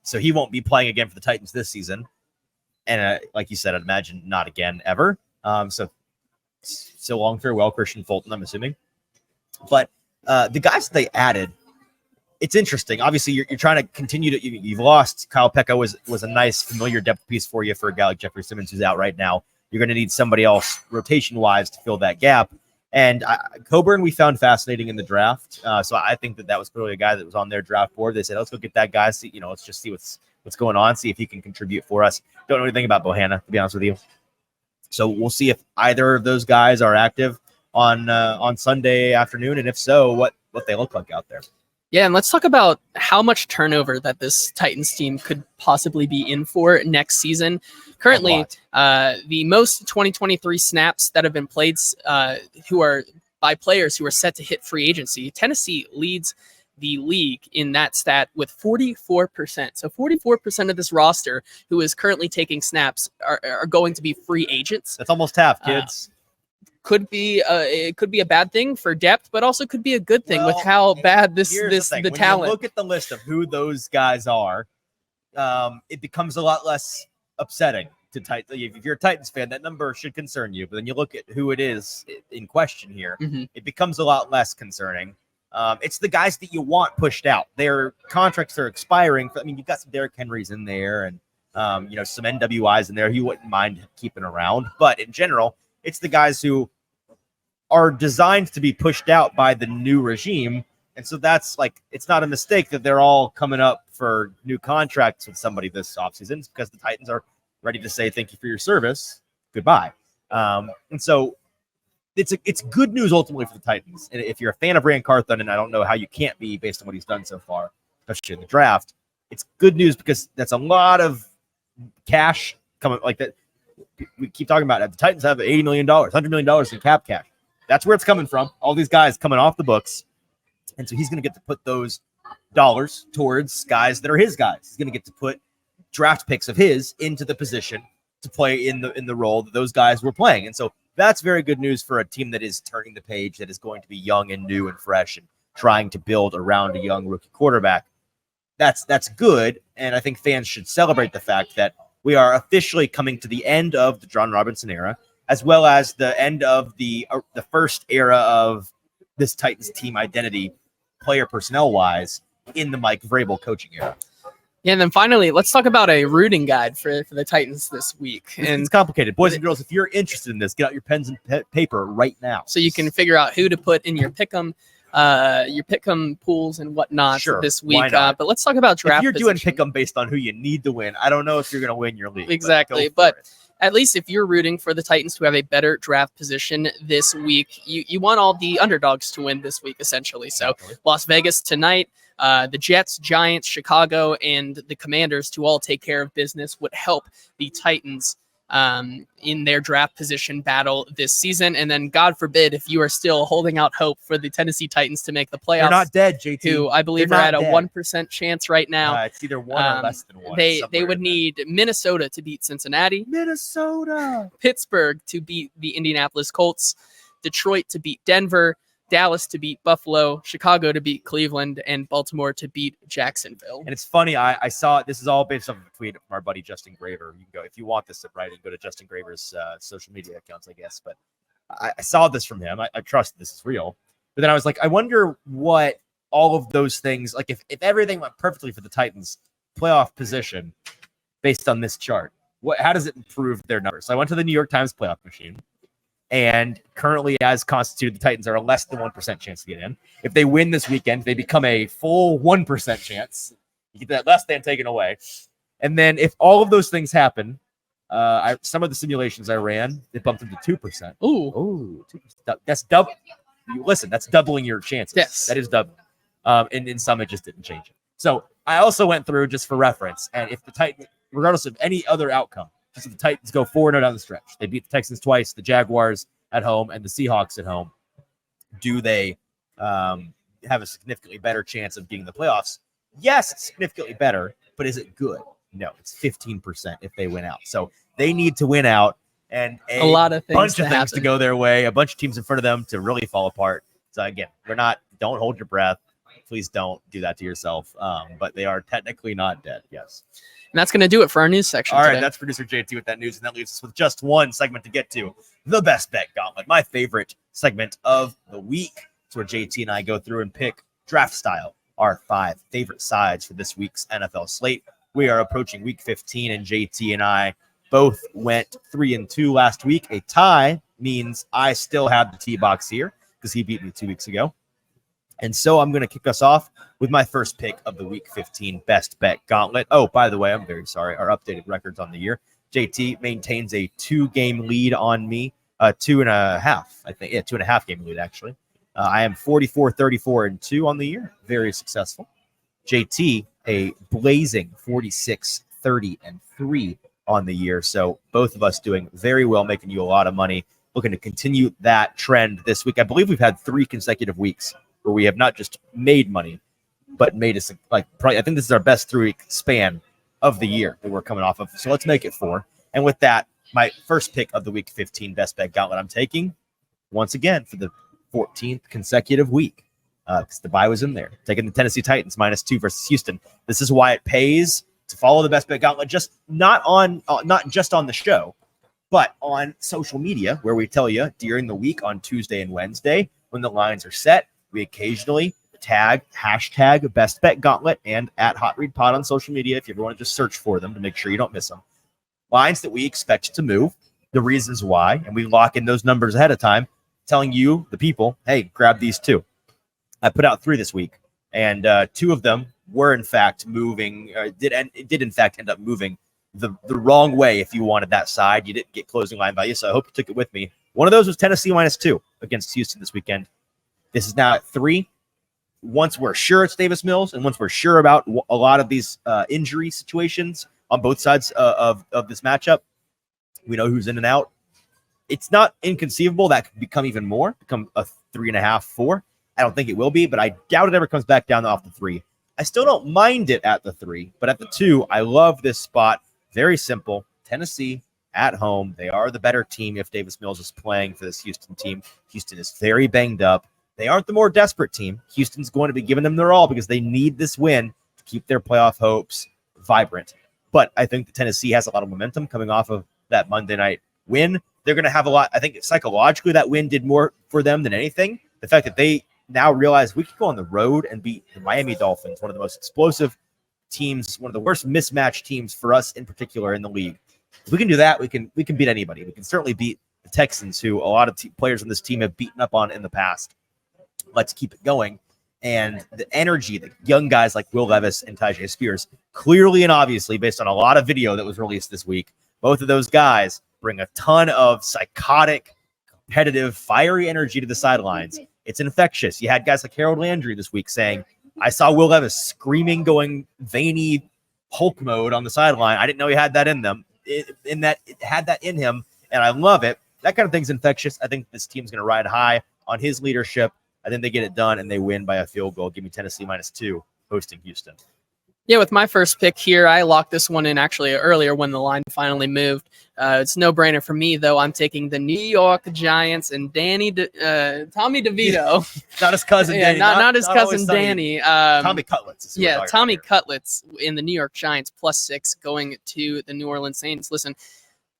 So he won't be playing again for the Titans this season. And like you said, I'd imagine not again ever. So long farewell, Christian Fulton, I'm assuming. But the guys that they added, it's interesting. Obviously, you're trying to continue to. You've lost Kyle Pecco was a nice familiar depth piece for you for a guy like Jeffrey Simmons who's out right now. You're going to need somebody else rotation wise to fill that gap. And Coburn we found fascinating in the draft. So I think that was clearly a guy that was on their draft board. They said, let's go get that guy. See, let's just see what's going on. See if he can contribute for us. Don't know anything about Bohanna, to be honest with you. So we'll see if either of those guys are active on Sunday afternoon, and if so, what they look like out there. Yeah, and let's talk about how much turnover that this Titans team could possibly be in for next season. Currently, the most 2023 snaps that have been played who are by players who are set to hit free agency. Tennessee leads the league in that stat with 44%. So 44% of this roster who is currently taking snaps are going to be free agents. That's almost half, kids. Could be it could be a bad thing for depth, but also could be a good thing with how bad the when talent. You look at the list of who those guys are, it becomes a lot less upsetting to Titans. If you're a Titans fan, that number should concern you. But then you look at who it is in question here, it becomes a lot less concerning. It's the guys that you want pushed out. Their contracts are expiring. I mean, you've got some Derrick Henrys in there, and Some NWIs in there he wouldn't mind keeping around. But in general, it's the guys who are designed to be pushed out by the new regime. And so that's it's not a mistake that they're all coming up for new contracts with somebody this offseason. It's because the Titans are ready to say thank you for your service. Goodbye. And so it's good news ultimately for the Titans. And if you're a fan of Rand Carthon, and I don't know how you can't be based on what he's done so far, especially in the draft, it's good news because that's a lot of cash coming like that. We keep talking about it. The Titans have $80 million, $100 million in cap cash. That's where it's coming from. All these guys coming off the books. And so he's going to get to put those dollars towards guys that are his guys. He's going to get to put draft picks of his into the position to play in the role that those guys were playing. And so that's very good news for a team that is turning the page, that is going to be young and new and fresh and trying to build around a young rookie quarterback. That's good. And I think fans should celebrate the fact that we are officially coming to the end of the John Robinson era, as well as the end of the first era of this Titans team identity, player personnel wise, in the Mike Vrabel coaching era. Yeah, and then finally, let's talk about a rooting guide for the Titans this week. And it's complicated. Boys and girls, if you're interested in this, get out your pens and paper right now. So you can figure out who to put in your pick'em pools and whatnot this week. But let's talk about draft. If you're doing position. pick'em based on who you need to win, I don't know if you're going to win your league. Exactly, but at least if you're rooting for the Titans to have a better draft position this week, you want all the underdogs to win this week, essentially. So Las Vegas tonight, the Jets, Giants, Chicago, and the Commanders to all take care of business would help the Titans in their draft position battle this season. And then, God forbid, if you are still holding out hope for the Tennessee Titans to make the playoffs. They're not dead, JT. Who I believe are at a 1% chance right now. It's either 1 or less than 1. They would need Minnesota to beat Cincinnati. Minnesota. Pittsburgh to beat the Indianapolis Colts. Detroit to beat Denver. Dallas to beat Buffalo, Chicago to beat Cleveland, and Baltimore to beat Jacksonville. And it's funny, I saw this is all based off of a tweet from our buddy Justin Graver. You can go if you want this, right? And go to Justin Graver's social media accounts, I guess. But I saw this from him. I trust this is real. But then I was like, I wonder what all of those things, like if everything went perfectly for the Titans playoff position based on this chart, how does it improve their numbers? So I went to the New York Times playoff machine. And currently, as constituted, the Titans are a less than 1% chance to get in. If they win this weekend, they become a full 1% chance. You get that less than taken away. And then if all of those things happen, some of the simulations I ran, it bumped them to 2%. Ooh, 2%. That's double. Listen, that's doubling your chances. Yes. That is doubling. And in some, it just didn't change it. So I also went through just for reference. And if the Titans, regardless of any other outcome, so the Titans go 4-0 down the stretch. They beat the Texans twice, the Jaguars at home, and the Seahawks at home. Do they have a significantly better chance of getting the playoffs? Yes, it's significantly better, but is it good? No, it's 15% if they win out. So they need to win out, and a lot of things bunch of things happen to go their way, a bunch of teams in front of them to really fall apart. So again, don't hold your breath. Please don't do that to yourself. But they are technically not dead. Yes. And that's going to do it for our news section. All right, today. that's producer JT with that news, and that leaves us with just one segment to get to, the Best Bet Gauntlet, my favorite segment of the week. It's where JT and I go through and pick draft style, our 5 favorite sides for this week's NFL slate. We are approaching week 15, and JT and I both went 3-2 last week. A tie means I still have the T box here because he beat me 2 weeks ago. And so I'm going to kick us off with my first pick of the Week 15 Best Bet Gauntlet. Oh, by the way, I'm very sorry. Our updated records on the year. JT maintains a 2-game lead on me. 2.5, I think. Yeah, 2.5 game lead, actually. I am 44-34-2 on the year. Very successful. JT, a blazing 46-30-3 on the year. So both of us doing very well, making you a lot of money. Looking to continue that trend this week. I believe we've had 3 consecutive weeks where we have not just made money, but made us probably. I think this is our best 3-week span of the year that we're coming off of. So let's make it 4. And with that, my first pick of the Week 15 Best Bet Gauntlet, I'm taking once again for the 14th consecutive week because the bye was in there. Taking the Tennessee Titans -2 versus Houston. This is why it pays to follow the Best Bet Gauntlet, just not just on the show, but on social media, where we tell you during the week on Tuesday and Wednesday when the lines are set. We occasionally tag hashtag Best Bet Gauntlet and at Hot Read Pod on social media if you ever want to just search for them to make sure you don't miss them. Lines that we expect to move, the reasons why, and we lock in those numbers ahead of time, telling you, the people, hey, grab these 2. I put out 3 this week, and 2 of them were in fact moving, did in fact end up moving the wrong way. If you wanted that side, you didn't get closing line value, so I hope you took it with me. One of those was Tennessee -2 against Houston this weekend. This is now at 3. Once we're sure it's Davis Mills, and once we're sure about a lot of these injury situations on both sides of this matchup, we know who's in and out. It's not inconceivable that could become even more, become a 3.5, 4. I don't think it will be, but I doubt it ever comes back down off the 3. I still don't mind it at the 3, but at the 2, I love this spot. Very simple. Tennessee at home. They are the better team if Davis Mills is playing for this Houston team. Houston is very banged up. They aren't the more desperate team. Houston's going to be giving them their all because they need this win to keep their playoff hopes vibrant. But I think that Tennessee has a lot of momentum coming off of that Monday night win. They're going to have a lot. I think psychologically that win did more for them than anything. The fact that they now realize we could go on the road and beat the Miami Dolphins, one of the most explosive teams, one of the worst mismatched teams for us in particular in the league. If we can do that, we can beat anybody. We can certainly beat the Texans, who a lot of players on this team have beaten up on in the past. Let's keep it going. And the energy that young guys like Will Levis and Tyjae Spears, clearly and obviously, based on a lot of video that was released this week, both of those guys bring a ton of psychotic, competitive, fiery energy to the sidelines. It's infectious. You had guys like Harold Landry this week saying, I saw Will Levis screaming, going veiny Hulk mode on the sideline. I didn't know he had that in them. It had that in him, and I love it. That kind of thing's infectious. I think this team's going to ride high on his leadership. I think they get it done, and they win by a field goal. Give me Tennessee -2 hosting Houston. Yeah, with my first pick here, I locked this one in actually earlier when the line finally moved. It's no brainer for me, though. I'm taking the New York Giants and Tommy DeVito. Not his cousin Yeah, Danny. not his cousin Danny. Tommy Cutlets. Yeah, Tommy Cutlets in the New York Giants +6 going to the New Orleans Saints. Listen,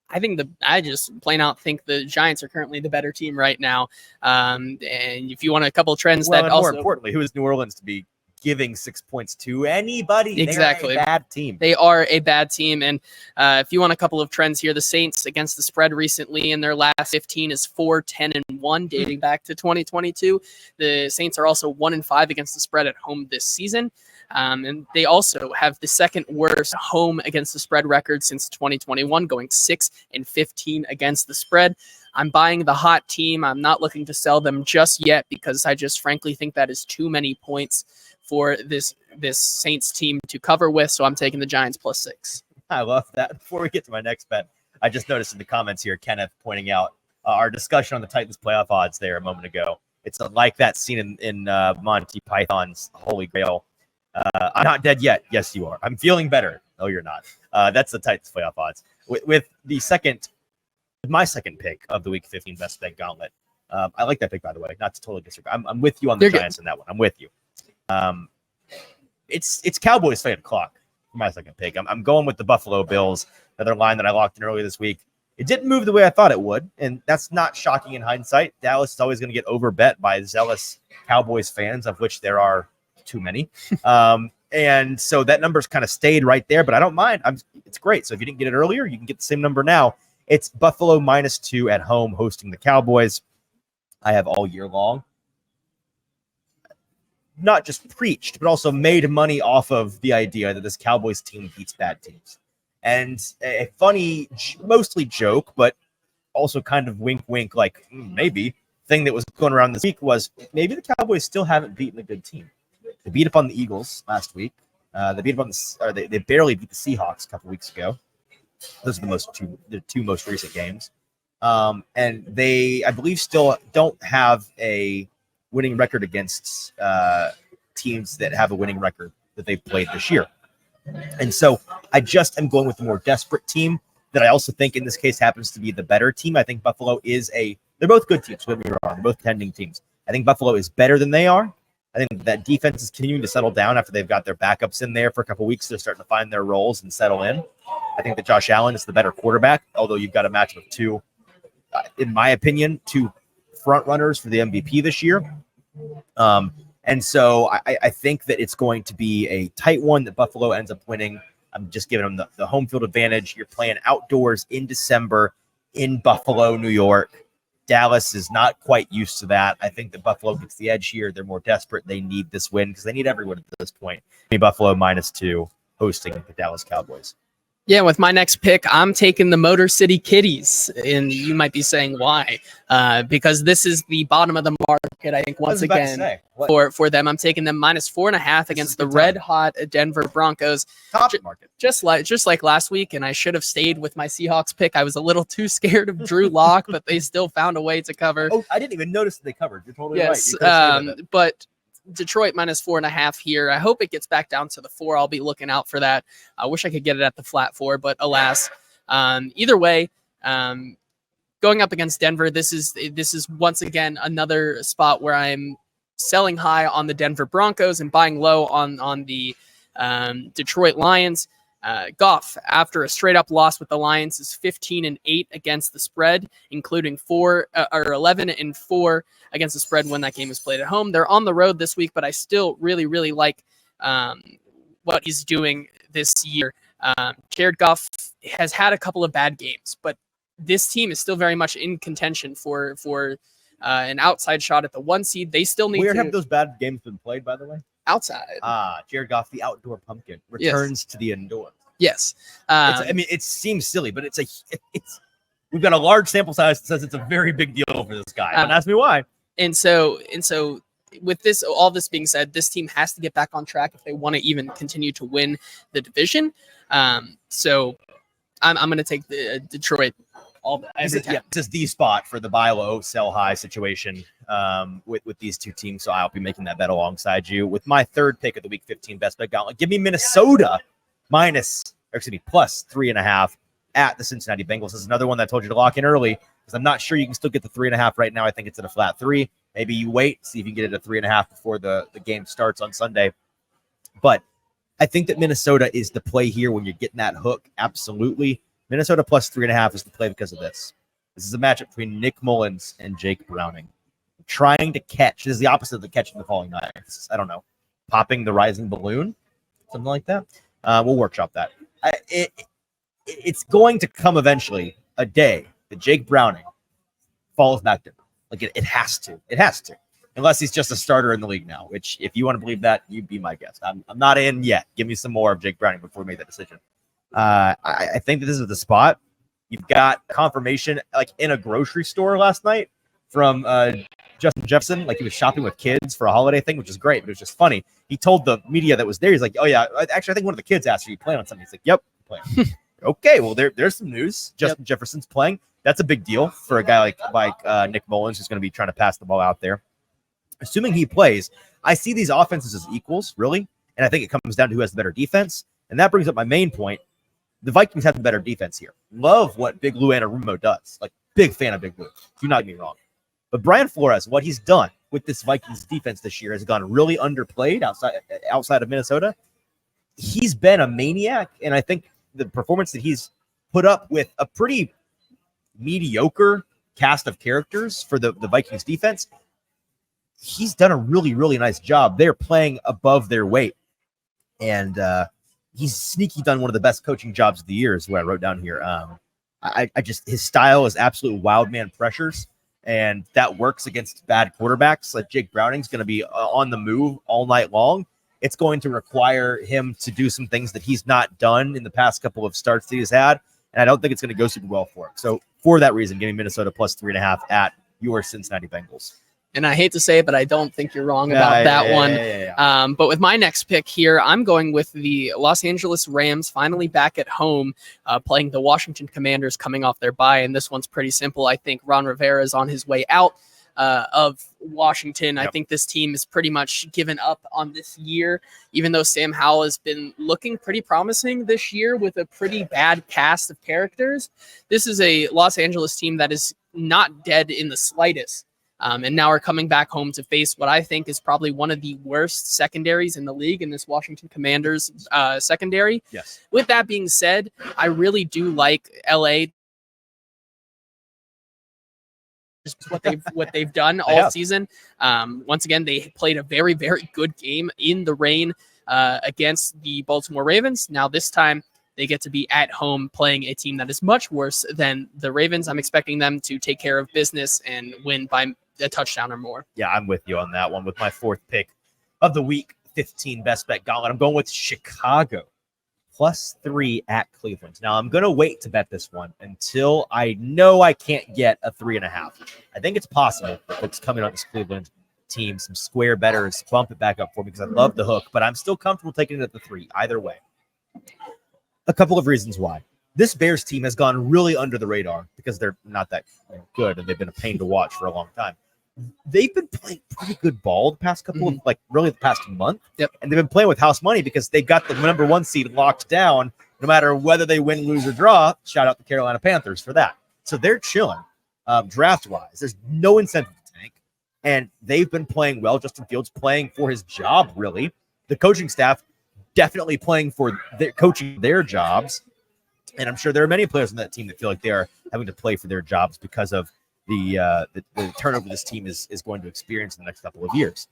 I just plain out think the Giants are currently the better team right now. And if you want a couple of trends well, that and also more importantly, who is New Orleans to be giving 6 points to anybody? Exactly. They're a bad team. They are a bad team. And if you want a couple of trends here, the Saints against the spread recently in their last 15 is 4-10-1, dating back to 2022. The Saints are also 1-5 against the spread at home this season. And they also have the second worst home against the spread record since 2021, going 6-15 against the spread. I'm buying the hot team. I'm not looking to sell them just yet because I just frankly think that is too many points for this Saints team to cover with. So I'm taking the Giants +6. I love that. Before we get to my next bet, I just noticed in the comments here, Kenneth pointing out our discussion on the Titans playoff odds there a moment ago. It's like that scene in Monty Python's Holy Grail. I'm not dead yet. Yes, you are. I'm feeling better. No, you're not. That's the Titans playoff odds. With my second pick of the Week 15 Best Bet Gauntlet. I like that pick, by the way. Not to totally disagree. I'm with you on the Giants in that one. I'm with you. It's Cowboys 8 o'clock for my second pick. I'm going with the Buffalo Bills, another line that I locked in earlier this week. It didn't move the way I thought it would, and that's not shocking in hindsight. Dallas is always going to get overbet by zealous Cowboys fans, of which there are too many. And so that number's kind of stayed right there, but I don't mind. It's great. So if you didn't get it earlier, you can get the same number now. It's Buffalo -2 at home hosting the Cowboys. I have all year long not just preached, but also made money off of the idea that this Cowboys team beats bad teams. And a funny, mostly joke, but also kind of wink, wink, like maybe thing that was going around this week was maybe the Cowboys still haven't beaten a good team. They beat up on the Eagles last week. They beat up on they barely beat the Seahawks a couple weeks ago. Those are the two most recent games. And they, I believe, still don't have a winning record against teams that have a winning record that they've played this year. And so I just am going with the more desperate team that I also think in this case happens to be the better team. I think Buffalo they're both good teams, don't get me wrong. They're both contending teams. I think Buffalo is better than they are. I think that defense is continuing to settle down after they've got their backups in there for a couple weeks. They're starting to find their roles and settle in. I think that Josh Allen is the better quarterback, although you've got a match of two, in my opinion, two front runners for the MVP this year. And And so I think that it's going to be a tight one that Buffalo ends up winning. I'm just giving them the home field advantage. You're playing outdoors in December in Buffalo, New York. Dallas is not quite used to that. I think that Buffalo gets the edge here. They're more desperate. They need this win because they need everyone at this point. Buffalo -2 hosting the Dallas Cowboys. Yeah, with my next pick, I'm taking the Motor City Kitties. And you might be saying why? Because this is the bottom of the market, I think, once again, for them. I'm taking them -4.5 against the red-hot Denver Broncos. Top market. Just like last week, and I should have stayed with my Seahawks pick. I was a little too scared of Drew Lock, but they still found a way to cover. Oh, I didn't even notice that they covered. You're totally right. Yes, but Detroit -4.5 here. I hope it gets back down to the 4. I'll be looking out for that. I wish I could get it at the flat 4, but alas. Either way, going up against Denver, this is once again another spot where I'm selling high on the Denver Broncos and buying low on the Detroit Lions. Goff, after a straight-up loss with the Lions, is 15-8 against the spread, including 11-4 against the spread when that game is played at home. They're on the road this week, but I still really, really like what he's doing this year. Jared Goff has had a couple of bad games, but this team is still very much in contention for an outside shot at the 1 seed. They still need. Where have those bad games been played, by the way? Outside. Jared Goff, the outdoor pumpkin, returns to the indoor. Yes. It seems silly, but we've got a large sample size that says it's a very big deal for this guy. Don't ask me why. And so with all this being said, this team has to get back on track if they want to even continue to win the division. So I'm going to take the Detroit. This is the spot for the buy low, sell high situation with these two teams. So I'll be making that bet alongside you with my third pick of the Week 15 best bet gauntlet. Give me Minnesota +3.5 at the Cincinnati Bengals. This is another one that I told you to lock in early because I'm not sure you can still get the 3.5 right now. I think it's at a flat 3. Maybe you wait, see if you can get it at 3.5 before the game starts on Sunday. But I think that Minnesota is the play here when you're getting that hook. Absolutely. Minnesota +3.5 is the play because of this. This is a matchup between Nick Mullins and Jake Browning. Trying to catch. This is the opposite of the catching the falling knife. I don't know. Popping the rising balloon. Something like that. We'll workshop that. It's going to come eventually, a day that Jake Browning falls back to. Like it has to. It has to. Unless he's just a starter in the league now, which if you want to believe that, you'd be my guest. I'm not in yet. Give me some more of Jake Browning before we make that decision. I think that this is the spot. You've got confirmation like in a grocery store last night from Justin Jefferson, like he was shopping with kids for a holiday thing, which is great, but it was just funny. He told the media that was there, he's like, oh yeah, actually I think one of the kids asked, are you playing on something? He's like, yep, I'm playing. Okay, well there's some news. Justin Jefferson's playing. That's a big deal for a guy like Nick Mullins, who's going to be trying to pass the ball out there. Assuming he plays, I see these offenses as equals, really, and I think it comes down to who has the better defense, and that brings up my main point. The Vikings have the better defense here. Love what Big Lou Anarumo does. Like, big fan of Big Lou. Do not get me wrong. But Brian Flores, what he's done with this Vikings defense this year has gone really underplayed outside of Minnesota. He's been a maniac, and I think the performance that he's put up with a pretty mediocre cast of characters for the Vikings defense, he's done a really, really nice job. They're playing above their weight. And he's sneaky done one of the best coaching jobs of the year is what I wrote down here. I just, his style is absolute wild man pressures, and that works against bad quarterbacks. Like Jake Browning's going to be on the move all night long. It's going to require him to do some things that he's not done in the past couple of starts that he's had, and I don't think it's going to go super well for him. So for that reason, give me Minnesota +3.5 at your Cincinnati Bengals. And I hate to say it, but I don't think you're wrong about that one. Yeah. But with my next pick here, I'm going with the Los Angeles Rams finally back at home, playing the Washington Commanders coming off their bye. And this one's pretty simple. I think Ron Rivera is on his way out of Washington. Yep. I think this team is pretty much given up on this year, even though Sam Howell has been looking pretty promising this year with a pretty bad cast of characters. This is a Los Angeles team that is not dead in the slightest. And now are coming back home to face what I think is probably one of the worst secondaries in the league in this Washington Commanders secondary. Yes. With that being said, I really do like LA just what they've done all season. Once again, they played a very, very good game in the rain against the Baltimore Ravens. Now this time they get to be at home playing a team that is much worse than the Ravens. I'm expecting them to take care of business and win by a touchdown or more. Yeah, I'm with you on that one with my 4th pick of the week 15 best bet gauntlet. I'm going with Chicago +3 at Cleveland. Now I'm going to wait to bet this one until I know I can't get a 3.5. I think it's possible that it's coming on this Cleveland team. Some square bettors bump it back up for me because I love the hook, but I'm still comfortable taking it at the 3 either way. A couple of reasons why. This Bears team has gone really under the radar because they're not that good and they've been a pain to watch for a long time. They've been playing pretty good ball the past couple of, really the past month. Yep. And they've been playing with house money because they've got the number 1 seed locked down no matter whether they win, lose, or draw. Shout out the Carolina Panthers for that. So they're chilling draft-wise. There's no incentive to tank. And they've been playing well. Justin Fields playing for his job, really. The coaching staff definitely playing for coaching their jobs. And I'm sure there are many players on that team that feel like they are having to play for their jobs because of the turnover this team is going to experience in the next couple of years.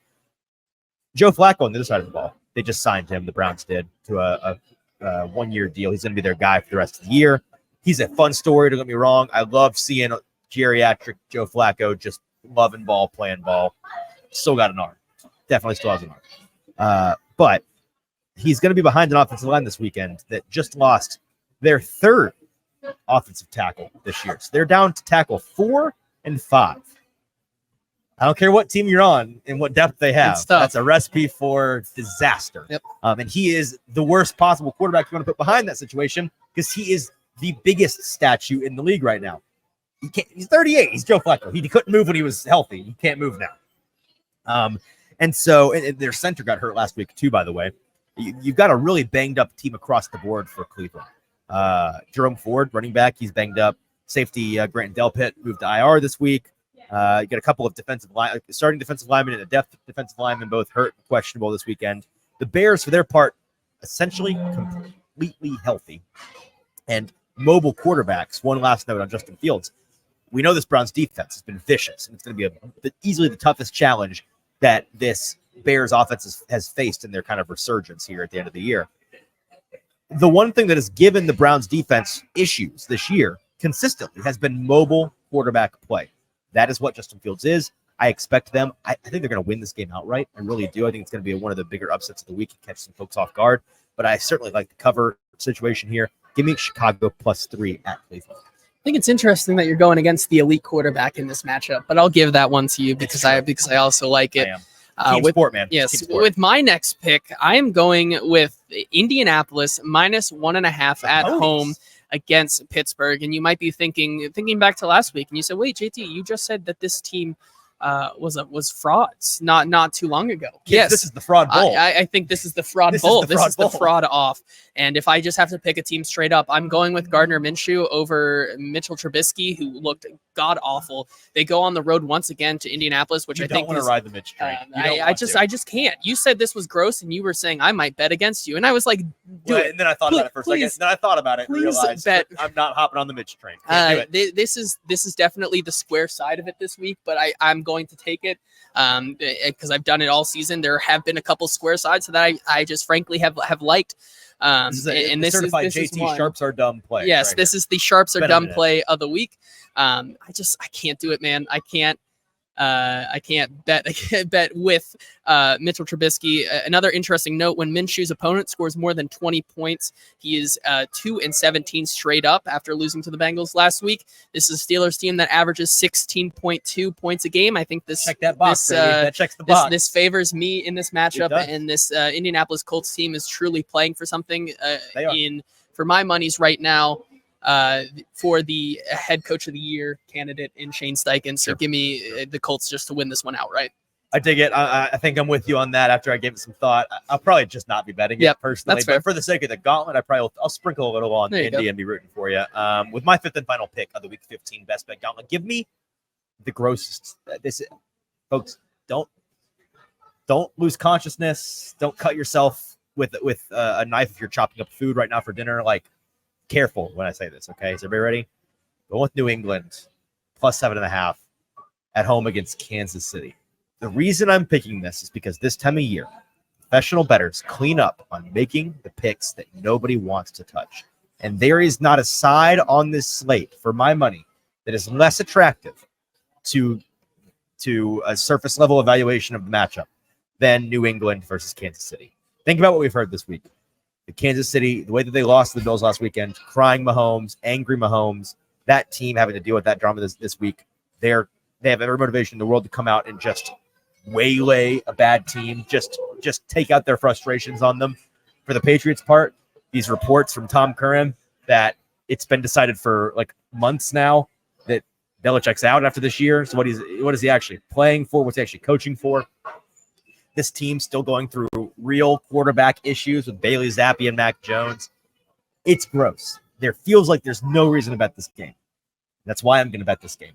Joe Flacco on the other side of the ball, they just signed him, the Browns did, to a 1-year deal. He's going to be their guy for the rest of the year. He's a fun story, don't get me wrong. I love seeing geriatric Joe Flacco just loving ball, playing ball. Still got an arm. Definitely still has an arm. But he's going to be behind an offensive line this weekend that just lost their 3rd offensive tackle this year. So they're down to tackle 4 and 5. I don't care what team you're on and what depth they have. That's a recipe for disaster. Yep. And he is the worst possible quarterback you want to put behind that situation because he is the biggest statue in the league right now. He's 38. He's Joe Flacco. He couldn't move when he was healthy. He can't move now. And so their center got hurt last week too, by the way. You've got a really banged up team across the board for Cleveland. Jerome Ford, running back, he's banged up. Safety Grant Delpit moved to IR this week. You got a couple of starting defensive linemen and a depth defensive lineman, both hurt and questionable this weekend. The Bears, for their part, essentially completely healthy and mobile quarterbacks. One last note on Justin Fields. We know this Browns defense has been vicious, and it's going to be easily the toughest challenge that this Bears offense has faced in their kind of resurgence here at the end of the year. The one thing that has given the Browns defense issues this year consistently has been mobile quarterback play. That is what Justin Fields is. I expect them. I think they're going to win this game outright. I really do. I think it's going to be one of the bigger upsets of the week and catch some folks off guard. But I certainly like the cover situation here. Give me Chicago +3 at Cleveland. I think it's interesting that you're going against the elite quarterback in this matchup, but I'll give that one to you because I also like it. Team sport, man. Yes, with my next pick, I am going with Indianapolis -1.5 at home against Pittsburgh. And you might be thinking back to last week, and you said, "Wait, JT, you just said that this team was frauds not too long ago." Yes, this is the fraud bowl. I think this is the fraud bowl. This is the fraud off. And if I just have to pick a team straight up, I'm going with Gardner Minshew over Mitchell Trubisky, who looked god awful. They go on the road once again to Indianapolis, which I think want to ride the Mitch train. I just can't. You said this was gross, and you were saying I might bet against you, and I was like, and then I thought about it for a second. Then I thought about it and realized I'm not hopping on the Mitch train. This is definitely the square side of it this week, but I'm going to take it because I've done it all season. There have been a couple square sides that I just frankly have liked. This is certified JT sharps are dumb play. Yes, this is the sharps are dumb play of the week. I can't do it, man. I can't bet with Mitchell Trubisky. Another interesting note: when Minshew's opponent scores more than 20 points, he is 2-17 straight up after losing to the Bengals last week. This is a Steelers team that averages 16.2 points a game. I think this check that box. That checks the box. This favors me in this matchup, and this Indianapolis Colts team is truly playing for something. For my money's right now. For the head coach of the year candidate in Shane Steichen. So give me the Colts just to win this one outright. I dig it. I think I'm with you on that after I gave it some thought. I'll probably just not be betting it personally. That's fair. But for the sake of the gauntlet, I'll sprinkle a little on Indy and be rooting for you. With my 5th and final pick of the week 15 best bet gauntlet, give me the grossest. Folks, don't lose consciousness. Don't cut yourself with a knife if you're chopping up food right now for dinner. Careful when I say this, okay? Is everybody ready? Go with New England, +7.5 at home against Kansas City. The reason I'm picking this is because this time of year, professional bettors clean up on making the picks that nobody wants to touch. And there is not a side on this slate, for my money, that is less attractive to a surface level evaluation of the matchup than New England versus Kansas City. Think about what we've heard this week. The Kansas City, the way that they lost to the Bills last weekend, crying Mahomes, angry Mahomes, that team having to deal with that drama this week. They have every motivation in the world to come out and just waylay a bad team, just take out their frustrations on them. For the Patriots' part, these reports from Tom Curran that it's been decided for like months now that Belichick's out after this year. So what is he actually playing for? What's he actually coaching for? This team's still going through real quarterback issues with Bailey Zappi and Mac Jones. It's gross. There feels like there's no reason to bet this game. That's why I'm going to bet this game,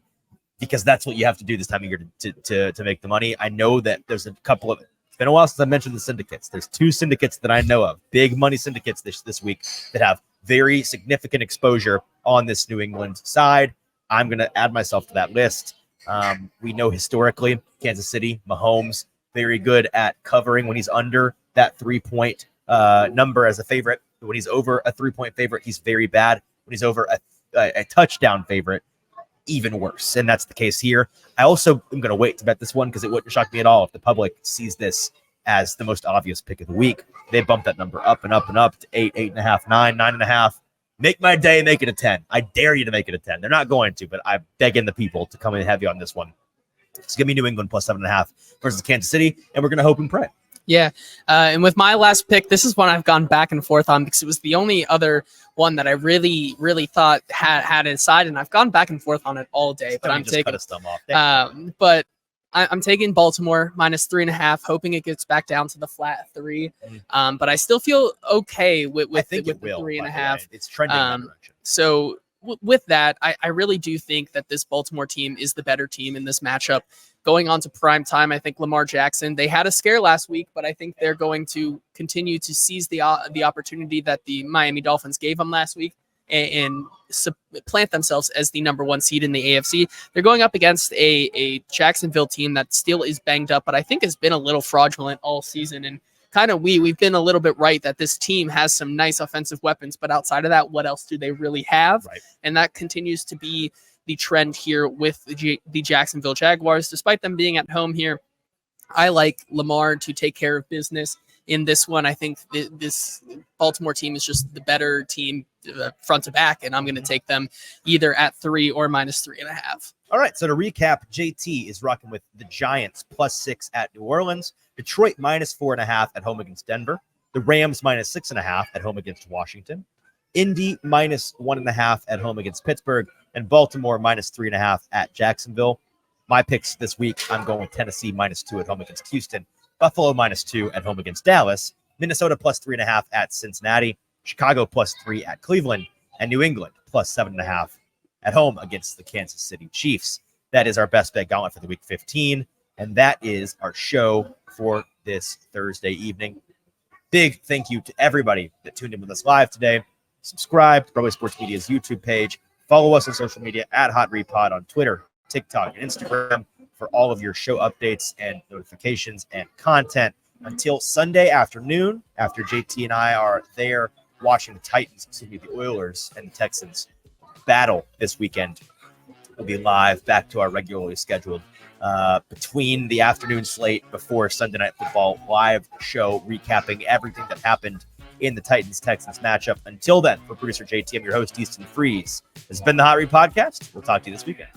because that's what you have to do this time of year to make the money. I know that there's a couple of, it's been a while since I mentioned the syndicates. There's 2 syndicates that I know of, big money syndicates this week that have very significant exposure on this New England side. I'm going to add myself to that list. We know historically, Kansas City, Mahomes, very good at covering when he's under that 3-point number as a favorite. When he's over a 3-point favorite, he's very bad. When he's over a touchdown favorite, even worse. And that's the case here. I also am going to wait to bet this one because it wouldn't shock me at all if the public sees this as the most obvious pick of the week. They bump that number up and up and up to 8, 8.5, 9, 9.5. Make my day, make it a 10. I dare you to make it a 10. They're not going to, but I'm begging the people to come in heavy on this one. So give me New England plus 7.5 versus Kansas City, and we're going to hope and pray. Yeah, and with my last pick, this is one I've gone back and forth on because it was the only other one that I really, really thought had inside, and I've gone back and forth on it all day. But I'm taking, but I'm taking Baltimore minus 3.5, hoping it gets back down to the flat 3. But I still feel okay with the 3.5. It's trending in that direction. So with that, I really do think that this Baltimore team is the better team in this matchup. Going on to prime time, I think Lamar Jackson, they had a scare last week, but I think they're going to continue to seize the opportunity that the Miami Dolphins gave them last week and plant themselves as the number 1 seed in the AFC. They're going up against a Jacksonville team that still is banged up, but I think has been a little fraudulent all season. And kind of we've been a little bit right that this team has some nice offensive weapons, but outside of that, what else do they really have? Right. And that continues to be the trend here with the Jacksonville Jaguars. Despite them being at home here, I like Lamar to take care of business in this one. I think this Baltimore team is just the better team front to back, and I'm going to take them either at 3 or minus 3.5. All right, so to recap, JT is rocking with the Giants plus 6 at New Orleans, Detroit minus 4.5 at home against Denver, the Rams minus 6.5 at home against Washington, Indy minus 1.5 at home against Pittsburgh, and Baltimore minus 3.5 at Jacksonville. My picks this week, I'm going with Tennessee minus 2 at home against Houston, Buffalo minus 2 at home against Dallas, Minnesota plus 3.5 at Cincinnati, Chicago plus 3 at Cleveland, and New England plus 7.5 at home against the Kansas City Chiefs. That is our best bet gauntlet for the week 15, and that is our show for this Thursday evening. Big thank you to everybody that tuned in with us live today. Subscribe to Broadway Sports Media's YouTube page. Follow us on social media at Hot Repod on Twitter, TikTok, and Instagram for all of your show updates and notifications and content. Until Sunday afternoon, after JT and I are there watching the Oilers and the Texans battle this weekend, we'll be live back to our regularly scheduled between the afternoon slate before Sunday Night Football live show recapping everything that happened in the Titans-Texans matchup. Until then, for producer JT, I'm your host, Easton Freeze. This has been the Hot Read Podcast. We'll talk to you this weekend.